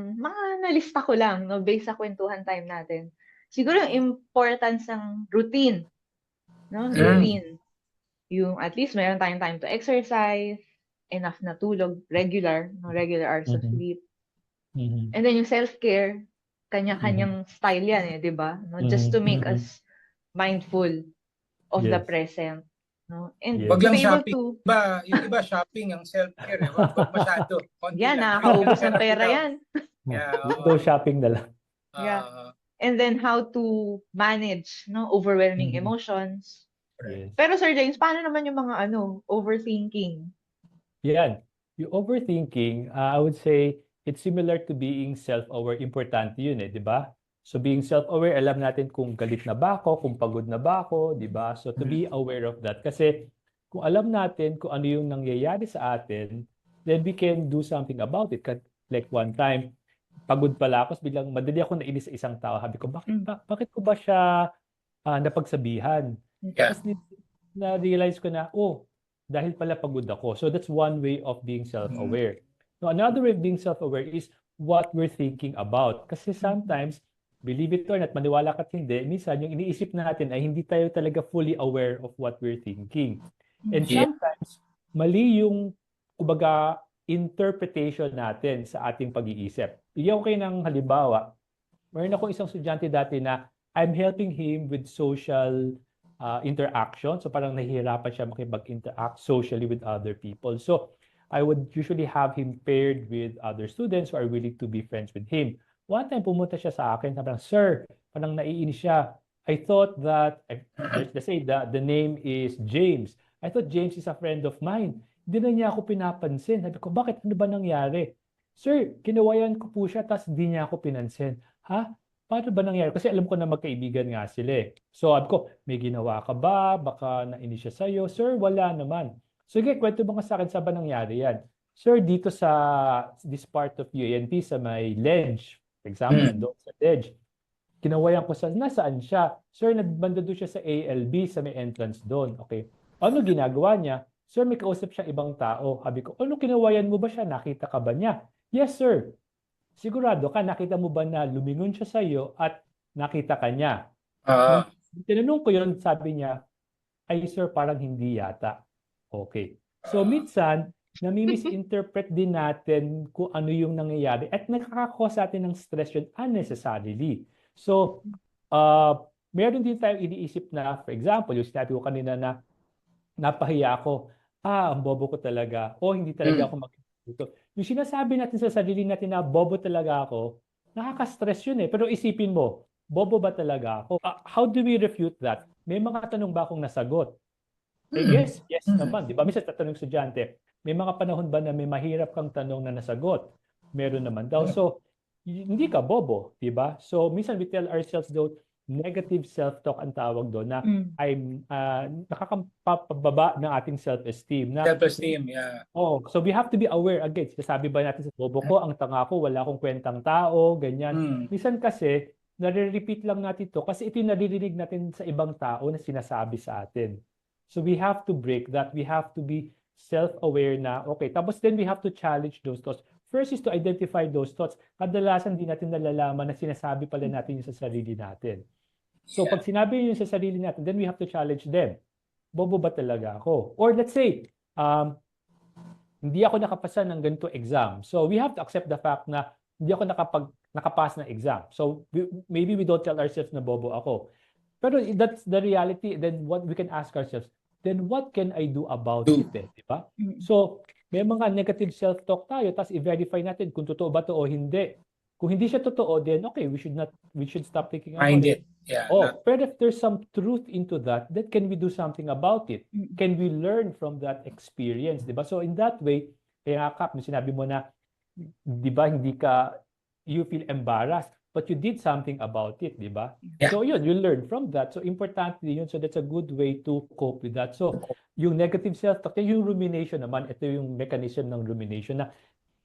mga nalista ko lang no based sa kwentuhan time natin. Siguro yung importance ng routine, no? Routine. Yung at least meron tayong time to exercise, enough na tulog, regular hours of Mhm. sleep. Mhm. And then yung self-care, kanya-kanyang style yan 'di ba? No, just to make Mhm. us mindful of the Yes. present, no? And Yes. Wag to lang be able shopping. to Yung iba shopping ang self-care. Wag masyado. Konti yan, lang. nakakaubos ng Therapy pera daw. yan. Yeah. Window shopping na lang. Yeah. And then how to manage, no, overwhelming Mhm. emotions. Yes. Pero Sir James, paano naman yung mga overthinking? Yan. Yung overthinking, I would say, it's similar to being self-aware. Importante yun di ba? So being self-aware, alam natin kung galit na ba ako, kung pagod na ba ako, di ba? So to be aware of that. Kasi kung alam natin kung ano yung nangyayari sa atin, then we can do something about it. Like one time, pagod pala ako, biglang madali ako nainis sa isang tao. Sabi ko, bakit ko ba siya napagsabihan? Yeah. Tapos na-realize ko na, dahil pala pagod ako. So that's one way of being self-aware. Now, another way of being self-aware is what we're thinking about. Kasi sometimes, believe it or not, maniwala ka't hindi, minsan yung iniisip natin ay hindi tayo talaga fully aware of what we're thinking. And Yeah. sometimes, mali yung, kumbaga, interpretation natin sa ating pag-iisip. Bigyan ko kayo ng halimbawa. Meron akong isang estudyante dati na I'm helping him with social interaction. So parang nahihirapan siya makipag-interact socially with other people. So I would usually have him paired with other students who are willing to be friends with him. One time pumunta siya sa akin, parang, "Sir," parang naiinis siya. "I thought that," let's say the name is James. "I thought James is a friend of mine. Hindi na niya ako pinapansin." Sabi ko, "Bakit? Ano ba nangyari?" "Sir, kinawayan ko po siya tapos hindi niya ako pinansin." "Ha? Paano ba nangyari?" Kasi alam ko na magkaibigan nga sila So sabi ko, "May ginawa ka ba? Baka nainis siya sa'yo." "Sir, wala naman." "Sige, kwento mo nga sa akin, saan ba nangyari yan?" "Sir, dito sa this part of UANP sa may ledge." For example, doon sa ledge. Kinawayan ko nasaan siya? "Sir, nagbanda doon siya sa ALB sa may entrance doon." Okay. Ano ginagawa niya? "Sir, may kausap siya ibang tao." Sabi ko, "Ano, kinawayan mo ba siya? Nakita ka ba niya?" "Yes, sir." "Sigurado ka, nakita mo ba na lumingon siya sa iyo at nakita ka niya?" Nung tinanong ko yun, sabi niya, "Ay sir, parang hindi yata." Okay. So minsan, nami-misinterpret din natin kung ano yung nangyayari at nakaka-cause sa atin ng stress yun unnecessarily. So, meron din tayong iniisip na, for example, yung sinabi ko kanina na napahiya ako. Ang bobo ko talaga. O hindi talaga ako mag-ito. Yung sinasabi natin sa sarili natin na bobo talaga ako, nakaka-stress yun Pero isipin mo, bobo ba talaga ako? How do we refute that? May mga tanong ba akong nasagot? Yes naman. Di ba? Minsan tatanong estudyante, may mga panahon ba na may mahirap kang tanong na nasagot? Meron naman daw. So, hindi ka bobo. Di ba? So, minsan we tell ourselves though, negative self-talk ang tawag doon na Mm. I'm nakakapababa ng ating self-esteem na Self-esteem, yeah. so we have to be aware again. Sinasabi ba natin sa bobo ko, ang tanga ko, wala akong kwentang tao, ganyan. Mm. Minsan kasi, nare-repeat lang natin to kasi ito yung naririnig natin sa ibang tao na sinasabi sa atin. So we have to break that. We have to be self-aware na, okay, tapos then we have to challenge those thoughts. First is to identify those thoughts. Kadalasan di natin nalalaman na sinasabi pala natin yung sa sarili natin. So pag sinabi yun sa sarili natin, then we have to challenge them. Bobo ba talaga ako? Or let's say, hindi ako nakapasa ng ganito exam. So we have to accept the fact na hindi ako nakapass ng exam. So maybe we don't tell ourselves na bobo ako. Pero that's the reality. Then what we can ask ourselves, then what can I do about it? Di ba? So may mga negative self-talk tayo, tapos i-verify natin kung totoo ba to o hindi. Kung hindi siya totoo, then okay, we should stop thinking about Find it. it. Yeah. But if there's some truth into that, then can we do something about it? Can we learn from that experience? Diba? So in that way, kaya Kap, sinabi mo na, di ba, you feel embarrassed, but you did something about it, di ba? Yeah. So yun, you learn from that. So importante yun. So that's a good way to cope with that. So yung negative self-talk, yung rumination naman, ito yung mechanism ng rumination na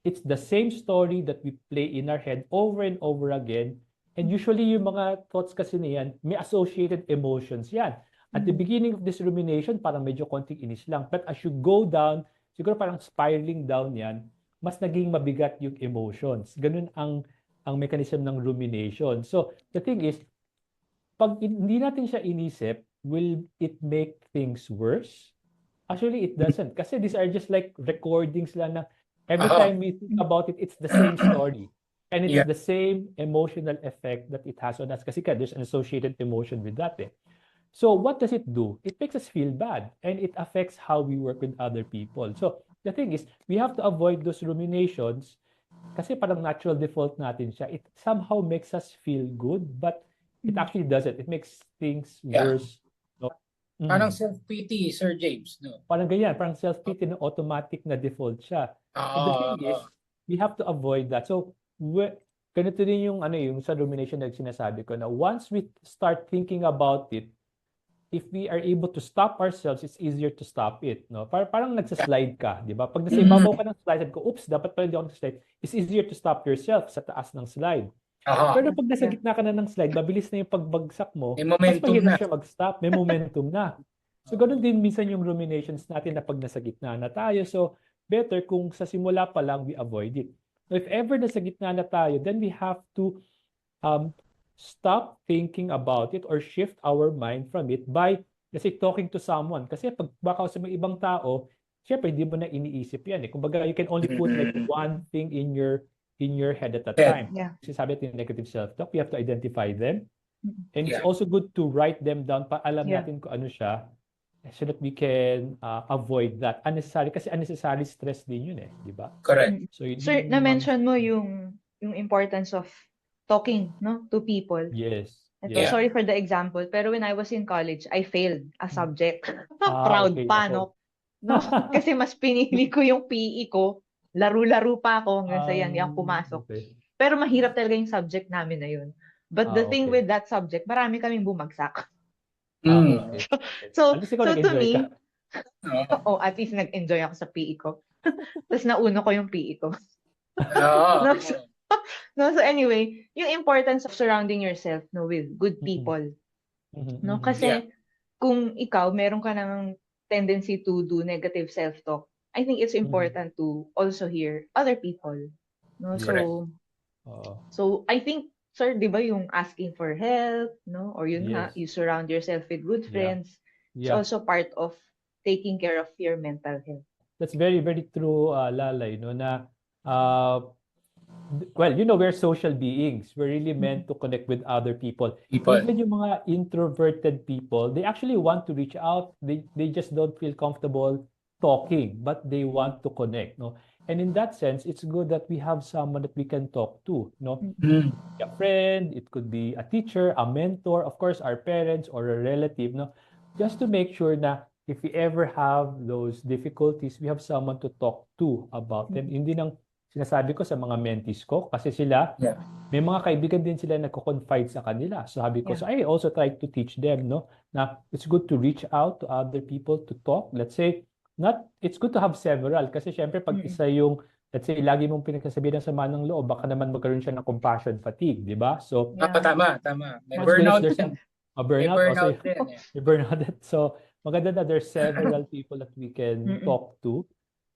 it's the same story that we play in our head over and over again. And usually yung mga thoughts kasi niyan, may associated emotions yan. At the beginning of this rumination, parang medyo konting inis lang. But as you go down, siguro parang spiraling down yan, mas naging mabigat yung emotions. Ganun ang mechanism ng rumination. So the thing is, pag hindi natin siya inisip, will it make things worse? Actually, it doesn't. Kasi these are just like recordings lang na every time we think about it, it's the same story. And it's the same emotional effect that it has on us. Kasi there's an associated emotion with that. So what does it do? It makes us feel bad. And it affects how we work with other people. So the thing is, we have to avoid those ruminations kasi parang natural default natin siya. It somehow makes us feel good, but it actually doesn't. It makes things worse. Parang self-pity, Sir James. No? Parang ganyan. Parang self-pity na automatic na default siya. So the thing is, we have to avoid that. So, ganito din yung sa rumination na sinasabi ko na once we start thinking about it, if we are able to stop ourselves, it's easier to stop it. No? Parang nagsaslide ka, di ba? Pag nasa ibabaw ka ng slide, sabi ko, oops, dapat pala hindi ako nagsaslide. It's easier to stop yourself sa taas ng slide. Pero pag nasa gitna ka na ng slide, mabilis na yung pagbagsak mo, mas mahirap siya mag-stop, may momentum na. So, ganun din minsan yung ruminations natin na pag nasa gitna na tayo. So, better kung sa simula pa lang, we avoid it. So, if ever nasa gitna na tayo, then we have to stop thinking about it or shift our mind from it by, let's say, talking to someone. Kasi pag baka sa mga ibang tao, syempre, hindi mo na iniisip yan. Kumbaga, you can only put like one thing in your head at a time. Kasi sabi natin negative self-talk, we have to identify them. And it's also good to write them down para alam natin kung ano siya so that we can avoid that. Unnecessary, kasi unnecessary stress din yun di ba? Correct. So, Sir, na-mention mo yung importance of talking to people. Yes. Ito, sorry for the example, pero when I was in college, I failed a subject. Proud okay, pa, no? Kasi mas pinili ko yung PE ko. Laro-laro pa ako hanggang sa yan, yung pumasok. Okay. Pero mahirap talaga yung subject namin na yun. But the thing with that subject, marami kaming bumagsak. Okay. So At least ikaw to nag-enjoy me, ka. at least nag-enjoy ako sa PE ko. Tapos nauno ko yung PE ko. So anyway, yung importance of surrounding yourself with good people. Kasi kung ikaw, meron ka ng tendency to do negative self-talk, I think it's important to also hear other people. So I think, sir, di ba yung asking for help, or yun you surround yourself with good friends. It's also part of taking care of your mental health. That's very, very true, Lalay, na well, we're social beings. We're really meant to connect with other people. Even yung mga introverted people, they actually want to reach out. They just don't feel comfortable talking, but they want to connect. And in that sense, it's good that we have someone that we can talk to. A friend, it could be a teacher, a mentor, of course, our parents or a relative. Just to make sure na if we ever have those difficulties, we have someone to talk to about them. Hindi nang sinasabi ko sa mga mentees ko kasi sila, Yeah. may mga kaibigan din sila nagko-confide sa kanila. So sabi ko, Yeah. so I also try to teach them, no, na it's good to reach out to other people to talk. Let's say, it's good to have several kasi syempre pag isa yung, let's say, lagi mong pinagsasabihan ng sama ng loob, baka naman magkaroon siya ng compassion fatigue, di ba? So, Yeah. Tama. May as good as burnout there's din. a May burnout, also burnout din. Eh. may burnout. So, maganda na there's several people that we can talk to.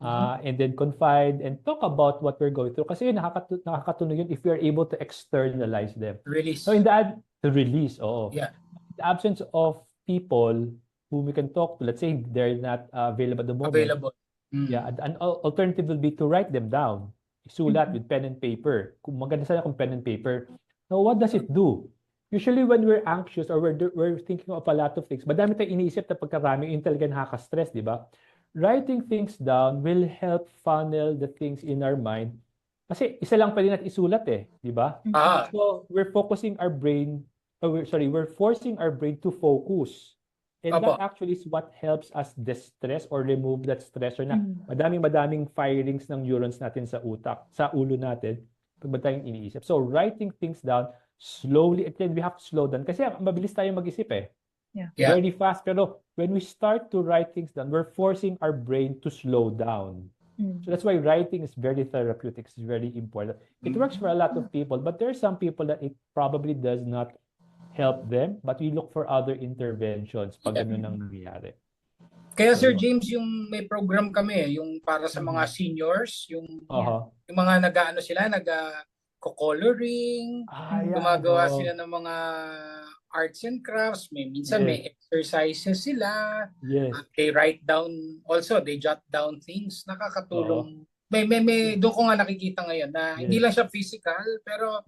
And then confide and talk about what we're going through. Kasi yun, nakakatunog yun if we are able to externalize them. Release. So the release, oo. Yeah. In the absence of people whom we can talk to, let's say they're not available at the moment. Available. Yeah, an alternative will be to write them down. Isulat with pen and paper. Kung maganda sana kung pen and paper. Now, what does it do? Usually when we're anxious or we're thinking of a lot of things, madami tayong iniisip na pagkarami, yung talaga nakaka-stress, di ba? Writing things down will help funnel the things in our mind. Kasi isa lang pwede natin isulat di ba? So we're forcing our brain to focus. And that actually is what helps us distress or remove that stressor na madaming firings ng neurons natin sa utak, sa ulo natin, pag tayong iniisip. So writing things down slowly, again, we have to slow down kasi mabilis tayong mag-isip Yeah. Very fast. Pero when we start to write things down, we're forcing our brain to slow down. So that's why writing is very therapeutic. It's very important. It works for a lot of people, but there are some people that it probably does not help them, but we look for other interventions pag ganun ang nangyayari. Kaya Sir James, yung may program kami, yung para sa mga seniors, yung mga nag-ano sila, nag-coloring, gumagawa sila ng mga arts and crafts, minsan may exercises sila. They write down, also they jot down things, nakakatulong. May doon ko nga nakikita ngayon na hindi lang siya physical, pero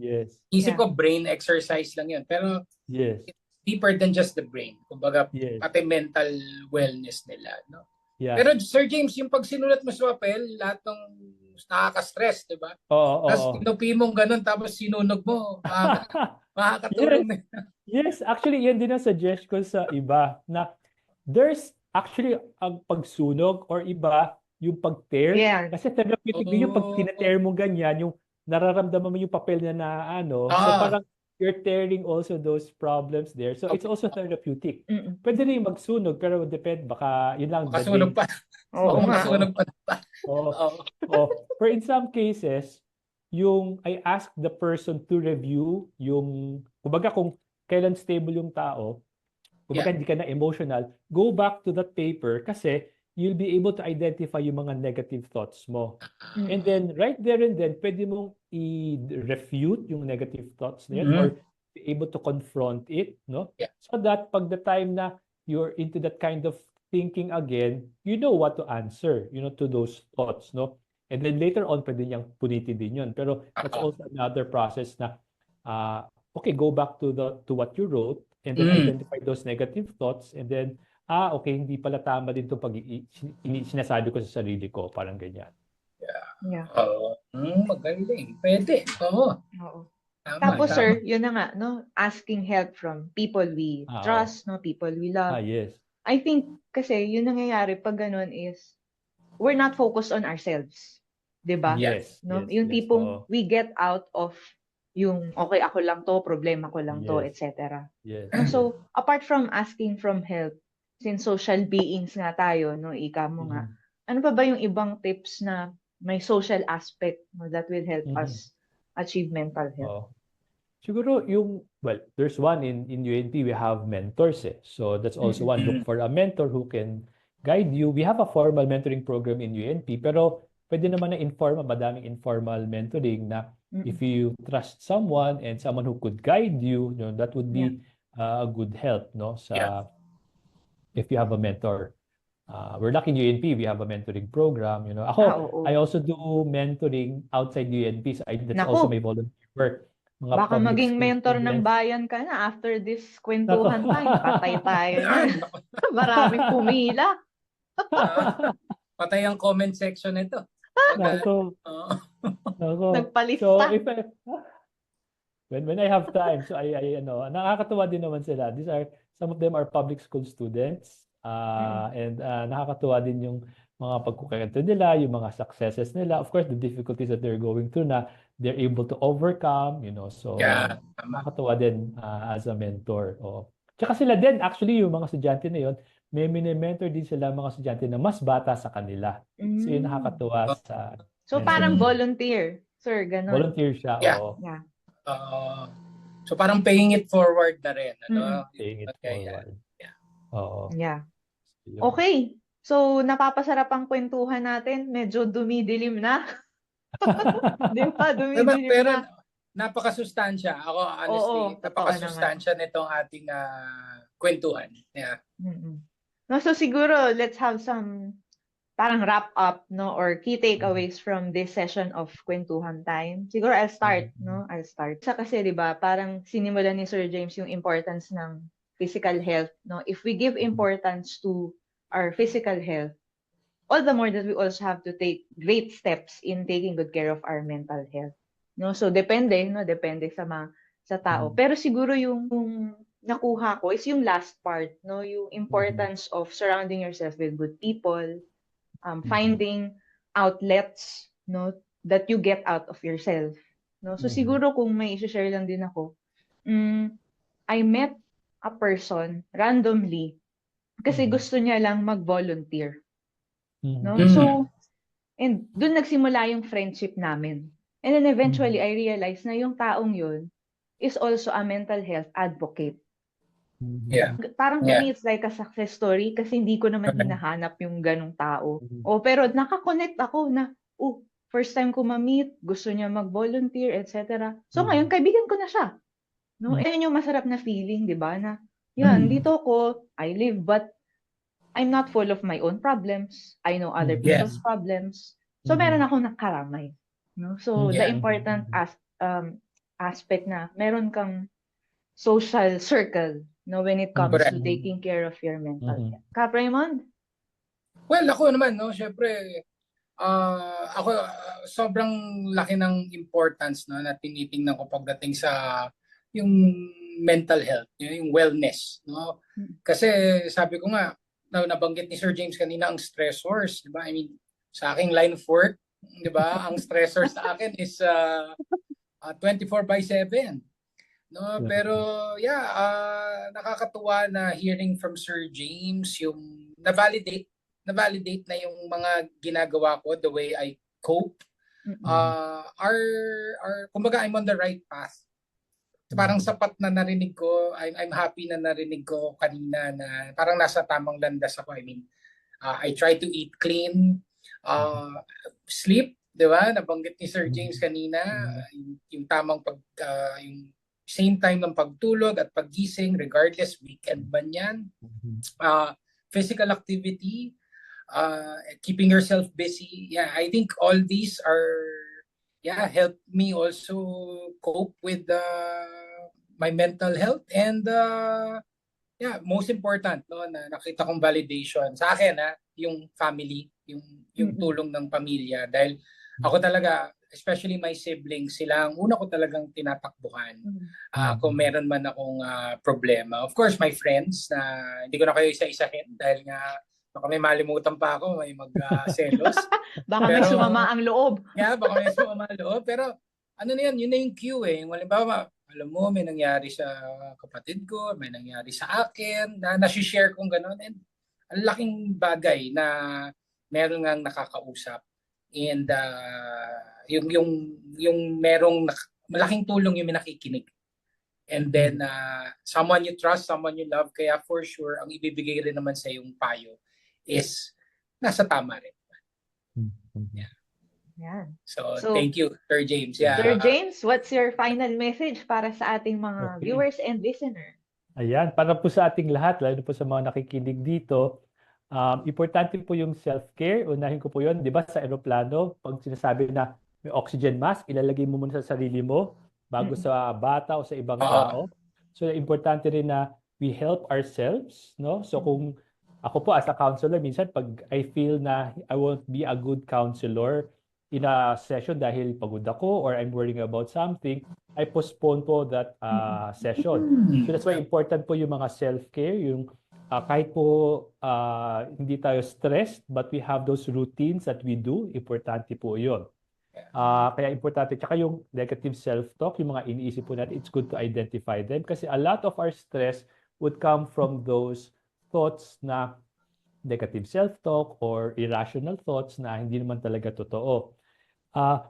isip ko brain exercise lang yun. Pero it's deeper than just the brain. Kumbaga, pati mental wellness nila. No? Pero Sir James, yung pag sinulat mo sa papel, lahat ng nakaka-stress, di ba? Tapos tinupi mong ganun, tapos sinunog mo, makakatulong na. Yes, actually, yan din ang suggest ko sa iba na there's actually ang pagsunog or iba, yung pag-tear. Kasi therapeutic din yung pag tina-tear mo ganyan, yung nararamdaman mo yung papel na So parang you're tearing also those problems there. So it's also therapeutic. Pwede rin magsunog, pero depende, baka yun lang. Makasunog pa. Makasunog pa. For in some cases, yung I ask the person to review yung, kumbaga kung kailan stable yung tao, kumbaga hindi ka na emotional, go back to that paper kasi you'll be able to identify yung mga negative thoughts mo. And then, right there and then, pwede mong i-refute yung negative thoughts na yan or be able to confront it, no? So that pag the time na you're into that kind of thinking again, you know what to answer, to those thoughts, no? And then later on, pwede niyang punitin din yun. Pero that's also another process na okay, go back to what you wrote and then identify those negative thoughts and then okay, hindi pala tama din 'tong sinasabi ko sa sarili ko, parang ganyan. Magaling. Pwede. Oo. Tapos sir, yun na nga, no, asking help from people we trust, no, people we love. Yes. I think kasi yun nangyayari pag ganun is we're not focused on ourselves. 'Di ba? Yes. No, yung tipong we get out of yung okay ako lang to, problema ko lang to, etc. So, apart from asking from help, since social beings nga tayo, no, ika mo nga, ano pa ba yung ibang tips na may social aspect that will help us achieve mental health? Siguro there's one in UNP, we have mentors So that's also one. Look for a mentor who can guide you. We have a formal mentoring program in UNP, pero pwede naman na madaming informal mentoring na if you trust someone and someone who could guide you, that would be a good help, no? If you have a mentor. We're lucky in UNP, we have a mentoring program, Ako, I also do mentoring outside UNP. So that's also my volunteer work. Baka maging mentor ng bayan ka na after this kwentuhan tayo. Patay tayo na. Maraming pumila. Patay ang comment section nito. Nagpalista. So when I have time, so I nakakatuwa din naman sila. Some of them are public school students. And nakakatuwa din yung mga pagkukwento nila, yung mga successes nila, of course, the difficulties that they're going through na they're able to overcome, so Yeah, tama. nakakatuwa din as a mentor. Oo. Tsaka sila din, actually, yung mga estudyante na yun, may mini-mentor din sila mga estudyante na mas bata sa kanila. So yun nakakatuwa sa So mentor. parang volunteer, sir, ganun. Volunteer siya, Yeah. oo. Yeah. So parang paying it forward na rin, ano? Paying it Okay, forward. yeah. Oo. Yeah. Yun. Okay. So napapasarap ang kwentuhan natin. Medyo dumidilim na. Di ba? Dumidilim Pero na. napakasustansya. Ako, honestly, Oo, totoo napakasustansya nitong ating kwentuhan. Yeah. No, so siguro, let's have some parang wrap up, no, or key takeaways from this session of Kwentuhan Time. Siguro I'll start, no? I'll start. Kasi 'di ba, parang sinimulan ni Sir James yung importance ng physical health, no? If we give importance to our physical health, all the more that we also have to take great steps in taking good care of our mental health. No? So depende, no? Depende sa tao. Pero siguro yung nakuha ko is yung last part, no? Yung importance of surrounding yourself with good people, finding outlets, no, that you get out of yourself, no. So siguro kung may i-share lang din ako, I met a person randomly kasi gusto niya lang mag-volunteer, no. So and doon nagsimula yung friendship namin, and then eventually I realized na yung taong yun is also a mental health advocate. Yeah. Parang to me, it's like a success story kasi hindi ko naman hinahanap yung ganong tao. Pero nakakonect ako na, first time ko ma-meet, gusto niya mag-volunteer, etc. So ngayon, kaibigan ko na siya. No? Ayun yung masarap na feeling, di ba? Na, yan, dito ko, I live, but I'm not full of my own problems. I know other people's problems. So meron akong nakaramay. No? So the important aspect na meron kang social circle, no, when it comes to taking care of your mental health. Kap Raymond? Well, ako naman, no, syempre, ako sobrang laki ng importance, no, na tinitingnan ko pagdating sa yung mental health, yung wellness, no. Kasi sabi ko nga, nabanggit ni Sir James kanina ang stressors, di ba? I mean, sa aking line of work, di ba, ang stressor sa akin is 24/7. No, pero nakakatuwa na hearing from Sir James yung na-validate na yung mga ginagawa ko, the way I cope. Kumbaga I'm on the right path. Parang sapat na narinig ko, I'm happy na narinig ko kanina na parang nasa tamang landas ako. I mean, I try to eat clean, sleep, 'di ba? Nabanggit ni Sir James kanina, yung tamang yung same time ng pagtulog at paggising, regardless, weekend man yan. Physical activity, keeping yourself busy. Yeah, I think all these help me also cope with my mental health. And most important, no, na nakita kong validation sa akin, yung family, yung tulong ng pamilya. Dahil ako talaga, especially my siblings, sila ang una ko talagang tinatakbuhan kung meron man akong problema. Of course, my friends, na hindi ko na kayo isa-isahin dahil nga baka may malimutan pa ako, may mag-selos. Baka may sumama ang loob. Baka may sumama ang loob. Pero ano na yan, yun na yung cue eh. Yung halimbawa, alam mo, may nangyari sa kapatid ko, may nangyari sa akin, na nasi-share kong gano'n. And ang laking bagay na meron ngang nakakausap. And yung merong malaking tulong yung nakikinig. And then someone you trust, someone you love, kaya for sure ang ibibigay rin naman sa yung payo is nasa tama rin. So thank you, Sir James. Sir James, what's your final message para sa ating mga viewers and listeners? Ayan, para po sa ating lahat, lalo po sa mga nakikinig dito, importante po yung self-care. Unahin ko po yun, di ba, sa aeroplano, pag sinasabi na may oxygen mask, ilalagay mo muna sa sarili mo bago sa bata o sa ibang tao. So, importante rin na we help ourselves, no? So, kung ako po as a counselor, minsan pag I feel na I won't be a good counselor in a session dahil pagod ako or I'm worrying about something, I postpone po that session. So, that's why important po yung mga self-care, yung kahit po hindi tayo stressed, but we have those routines that we do, importante po yun. Kaya importante, tsaka yung negative self-talk, yung mga iniisip po natin, it's good to identify them kasi a lot of our stress would come from those thoughts na negative self-talk or irrational thoughts na hindi naman talaga totoo.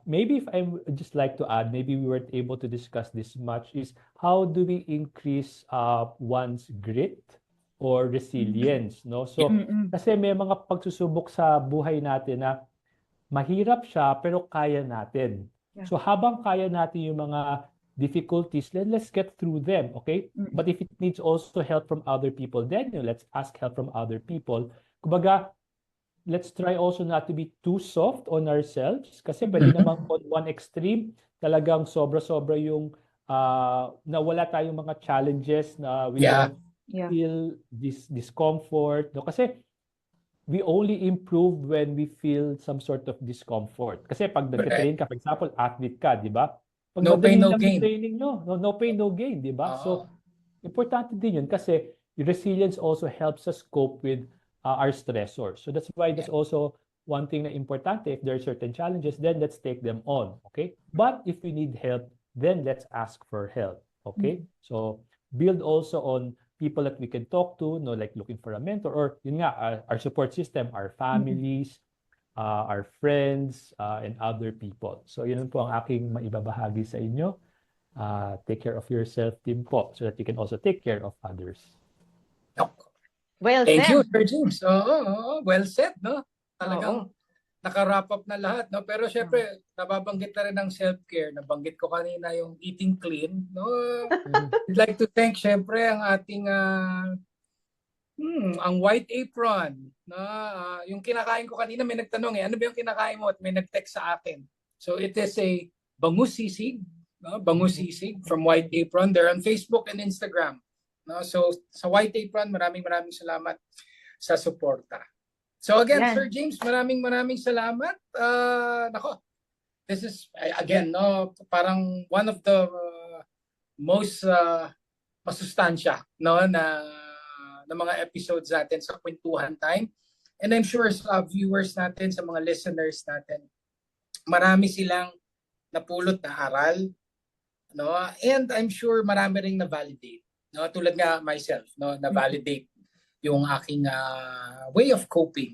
Maybe if I would just like to add, maybe we weren't able to discuss this much, is how do we increase one's grit or resilience, no? So, kasi may mga pagsusubok sa buhay natin na mahirap siya pero kaya natin. Yeah. So, habang kaya natin yung mga difficulties, then let's get through them, okay? But if it needs also help from other people, then let's ask help from other people. Kumbaga, let's try also not to be too soft on ourselves kasi pwede naman on one extreme, talagang sobra-sobra yung nawala tayong mga challenges na we don't feel this discomfort. No? Kasi we only improve when we feel some sort of discomfort. Kasi pag nag-train ka, for example, athlete ka, di ba? Pag No pain, no lang gain. yung training nyo, no pain, no gain, di ba? So, importante din yun kasi resilience also helps us cope with our stressors. So that's why there's also one thing na importante. If there are certain challenges, then let's take them on, okay? But if we need help, then let's ask for help, okay? So build also on people that we can talk to, no, like looking for a mentor or yun nga, our support system, our families, our friends, and other people. So yun po ang aking maibabahagi sa inyo. Take care of yourself din po so that you can also take care of others. Well Thank said. you, Sir James. Well said, no? Talagang naka-wrap up na lahat, no? Pero syempre, nababanggit na rin ang self-care. Nabanggit ko kanina yung eating clean, no? I'd like to thank syempre ang ating ang White Apron, no? Yung kinakain ko kanina, may nagtanong ano ba yung kinakain mo? At may nag-text sa akin. So it is a bangus sisig, no? Bangus sisig from White Apron. They're on Facebook and Instagram. No, so sa White Apron, maraming salamat sa suporta. So again, Sir James, maraming salamat. Nako, this is again, no, parang one of the most masustansya, no, na mga episodes natin sa Kwentuhan Time. And I'm sure sa viewers natin, sa mga listeners natin, marami silang napulot na aral, no? And I'm sure marami ring na-validate. No, tulad nga myself, no, na-validate yung aking way of coping.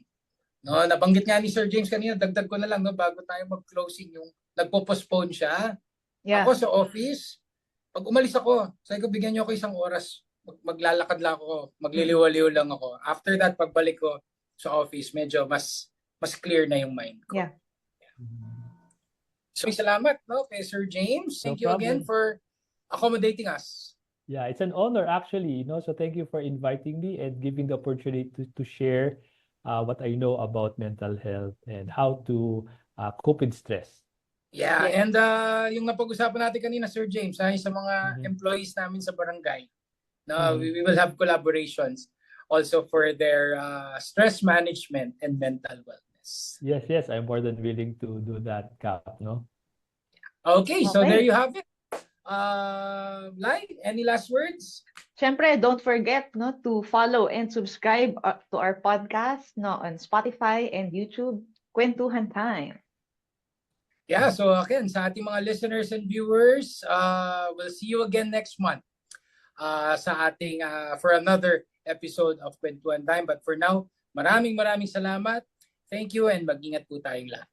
No, nabanggit nga ni Sir James kanina, dagdag ko na lang, no, bago tayo mag-closing, yung nagpo-postpone siya. Ako sa office, pag umalis ako, sabi ko, bigyan niyo ako isang oras, maglalakad lang ako, magliliwaliw lang ako. After that, pagbalik ko sa office, medyo mas clear na yung mind ko. So, salamat, no, kay Sir James. Thank you again for accommodating us. Yeah, it's an honor actually, so thank you for inviting me and giving the opportunity to share what I know about mental health and how to cope with stress. Yeah, and yung napag-usapan natin kanina, Sir James, sa mga employees namin sa barangay, no, we will have collaborations also for their stress management and mental wellness. Yes, I'm more than willing to do that, Cap, no? Okay, so there you have it. Lai, any last words? Siyempre, don't forget to follow and subscribe to our podcast on Spotify and YouTube, Kwentuhan Time. Yeah, so again, sa ating mga listeners and viewers, we'll see you again next month sa ating for another episode of Kwentuhan Time. But for now, maraming salamat. Thank you and mag-ingat po tayong lahat.